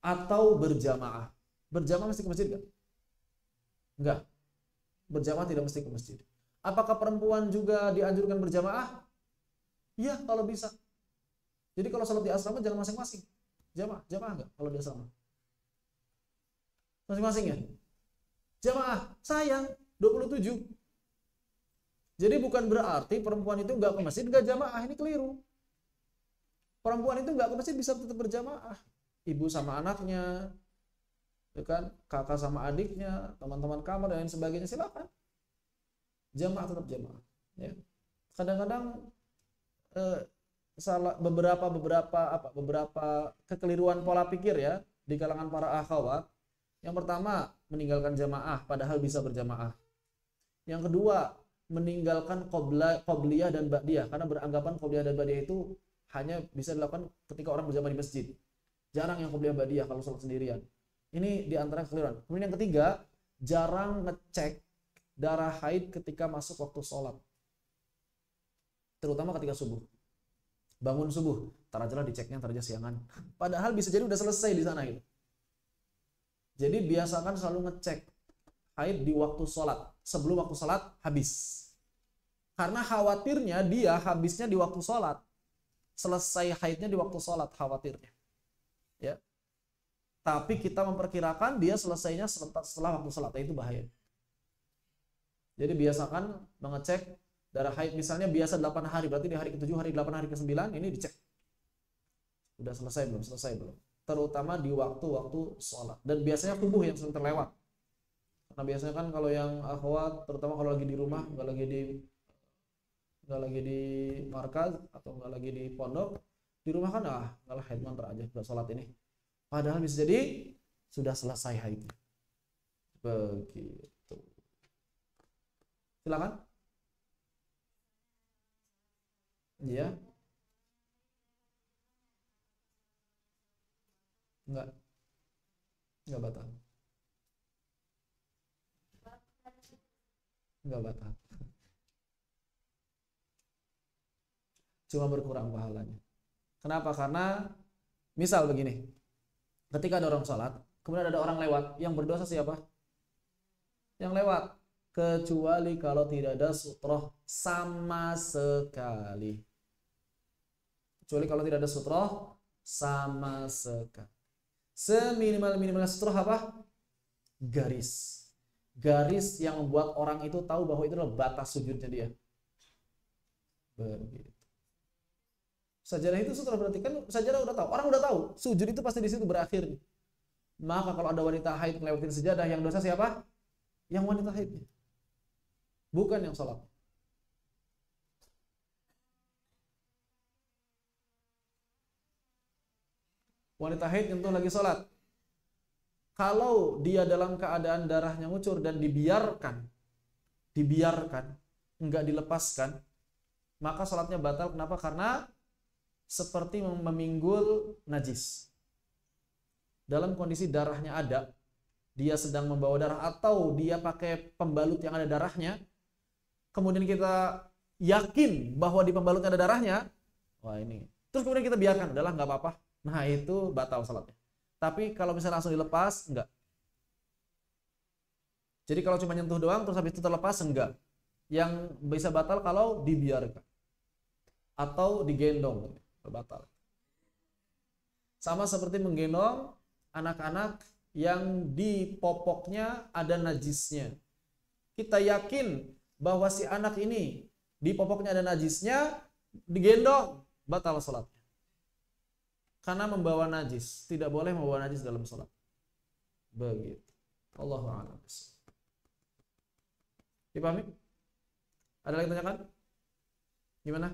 atau berjamaah. Berjamaah mesti ke masjid enggak? Enggak. Berjamaah tidak mesti ke masjid. Apakah perempuan juga dianjurkan berjamaah? Iya, kalau bisa. Jadi kalau salat di asrama jangan masing-masing. Jamaah enggak kalau di asrama? Masing-masing ya? Jamaah, sayang 27. Jadi bukan berarti perempuan itu enggak ke masjid, enggak jamaah, ini keliru. Perempuan itu enggak ke masjid bisa tetap berjamaah. Ibu sama anaknya, ya kan? Kakak sama adiknya, teman-teman kamar dan lain sebagainya, silakan. Jamaah tetap jamaah. Ya. Kadang-kadang beberapa kekeliruan pola pikir ya di kalangan para akhwat. Yang pertama, meninggalkan jamaah padahal bisa berjamaah. Yang kedua, meninggalkan qobliyah dan ba'diyah karena beranggapan qobliyah dan ba'diyah itu hanya bisa dilakukan ketika orang berjamaah di masjid. Jarang yang qobliyah ba'diyah kalau sholat sendirian. Ini di antara kekeliruan. Kemudian yang ketiga, jarang ngecek darah haid ketika masuk waktu sholat. Terutama ketika subuh. Bangun subuh, tar aja lah diceknya, tar aja siangan. Padahal bisa jadi udah selesai di sana gitu. Jadi biasakan selalu ngecek haid di waktu sholat. Sebelum waktu sholat habis. Karena khawatirnya dia habisnya di waktu sholat. Selesai haidnya di waktu sholat khawatirnya. Ya. Tapi kita memperkirakan dia selesainya setelah waktu sholat. Itu bahaya. Jadi biasakan mengecek darah haid. Misalnya biasa 8 hari. Berarti di hari ke-7, hari ke-8, hari ke-9 ini dicek. Udah selesai belum? Selesai belum? Terutama di waktu-waktu sholat. Dan biasanya subuh yang sering terlewat. Karena biasanya kan kalau yang akhwat, terutama kalau lagi di rumah, nggak lagi di nggak lagi di markaz atau nggak lagi di pondok, di rumah kan nggak lah haid mantra aja nggak sholat ini. Padahal bisa jadi sudah selesai haidnya. Begitu. Silakan. Iya. Enggak. Enggak batal. Enggak batal. Cuma berkurang pahalanya. Kenapa? Karena misal begini. Ketika ada orang sholat, kemudian ada orang lewat, yang berdosa siapa? Yang lewat. Kecuali kalau tidak ada sutroh sama sekali. Kecuali kalau tidak ada sutroh sama sekali. Seminimal-minimal sutroh apa? Garis. Garis yang membuat orang itu tahu bahwa itu adalah batas sujudnya dia. Begitu. Sajadah itu sutroh, berarti kan sajadah udah tahu. Orang udah tahu, sujud itu pasti di situ berakhir. Maka kalau ada wanita haid ngelewatin sajadah, yang dosa siapa? Yang wanita haidnya. Bukan yang sholat. Wanita haid tentu lagi sholat. Kalau dia dalam keadaan darahnya ngucur dan dibiarkan, enggak dilepaskan, maka sholatnya batal. Kenapa? Karena seperti meminggul najis. Dalam kondisi darahnya ada, dia sedang membawa darah atau dia pakai pembalut yang ada darahnya, kemudian kita yakin bahwa di pembalutnya ada darahnya, wah ini. Terus kemudian kita biarkan, udahlah nggak apa-apa. Nah itu batal salatnya. Tapi kalau misalnya langsung dilepas, enggak. Jadi kalau cuma nyentuh doang terus habis itu terlepas, enggak. Yang bisa batal kalau dibiarkan atau digendong, batal. Sama seperti menggendong anak-anak yang di popoknya ada najisnya. Kita yakin bahwa si anak ini di popoknya ada najisnya, digendong, batal salatnya. Karena membawa najis, tidak boleh membawa najis dalam salat. Begitu. Allahu a'lam. Dipahami? Ada lagi tanyakan? Gimana?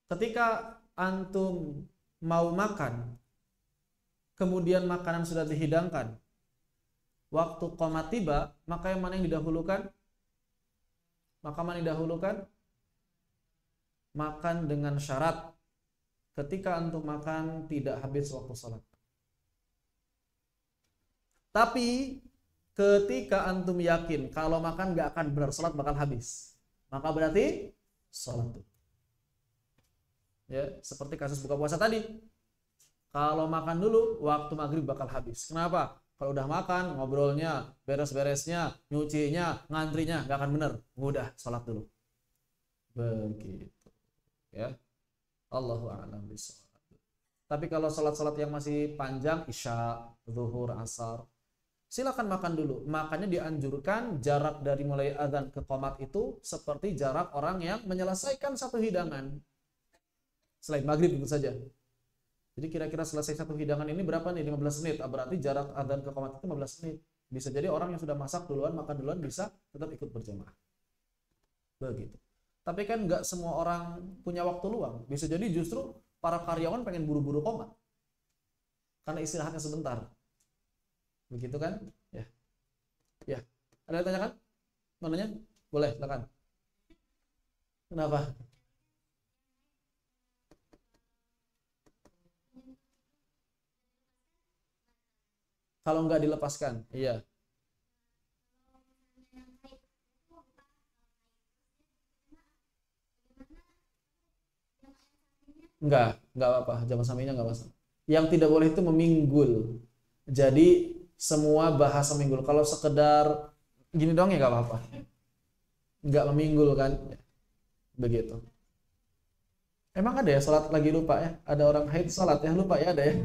Ketika antum mau makan, kemudian makanan sudah dihidangkan, waktu qomat tiba, maka yang mana yang didahulukan? Maka mana yang didahulukan? Makan dengan syarat ketika antum makan tidak habis waktu sholat. Tapi ketika antum yakin kalau makan gak akan benar sholat bakal habis, maka berarti sholat tuh. Ya, seperti kasus buka puasa tadi. Kalau makan dulu, waktu maghrib bakal habis. Kenapa? Kalau udah makan, ngobrolnya, beres-beresnya, nyucinya, ngantrinya, gak akan bener. Udah, sholat dulu. Begitu. Ya. Allahu a'lam bishawab. Tapi kalau sholat-sholat yang masih panjang, isya, zuhur, asar, silakan makan dulu. Makanya dianjurkan jarak dari mulai adzan ke qomat itu seperti jarak orang yang menyelesaikan satu hidangan. Selain maghrib tentu saja. Jadi kira-kira selesai satu hidangan ini berapa nih? 15 menit. Berarti jarak adzan ke qomat itu 15 menit. Bisa jadi orang yang sudah masak duluan, makan duluan bisa tetap ikut berjamaah. Begitu. Tapi kan nggak semua orang punya waktu luang. Bisa jadi justru para karyawan pengen buru-buru qomat. Karena istirahatnya sebentar. Begitu kan? Ya. Ya. Ada yang tanyakan? Mananya? Boleh, silakan. Kenapa? Kalau nggak dilepaskan, iya. Nggak apa-apa. Zaman saminya nggak masalah. Yang tidak boleh itu meminggul. Jadi semua bahasa minggul. Kalau sekedar gini doang ya nggak apa-apa. Nggak meminggul kan? Begitu. Emang ada ya sholat lagi lupa ya? Ada orang haid sholat ya lupa ya ada ya?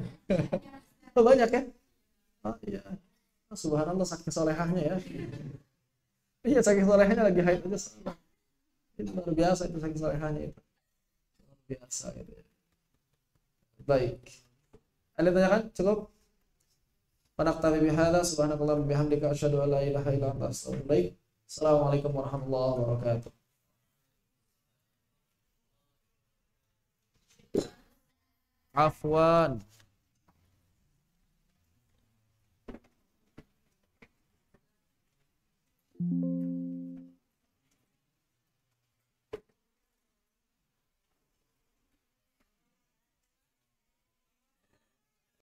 Oh, banyak ya? Oh iya. Subhanallah saking solehahnya ya. Iya saking solehahnya lagi haid aja salah. Itu luar biasa itu saking solehahnya itu. Luar biasa itu ya. Baik. Ada yang tanyakan? Cukup? Panaktabi bihadza subhanakallahumma bihamdika asyhadu an la ilaha illa anta astaghfiruka. Assalamualaikum warahmatullahi wabarakatuh. Afwan.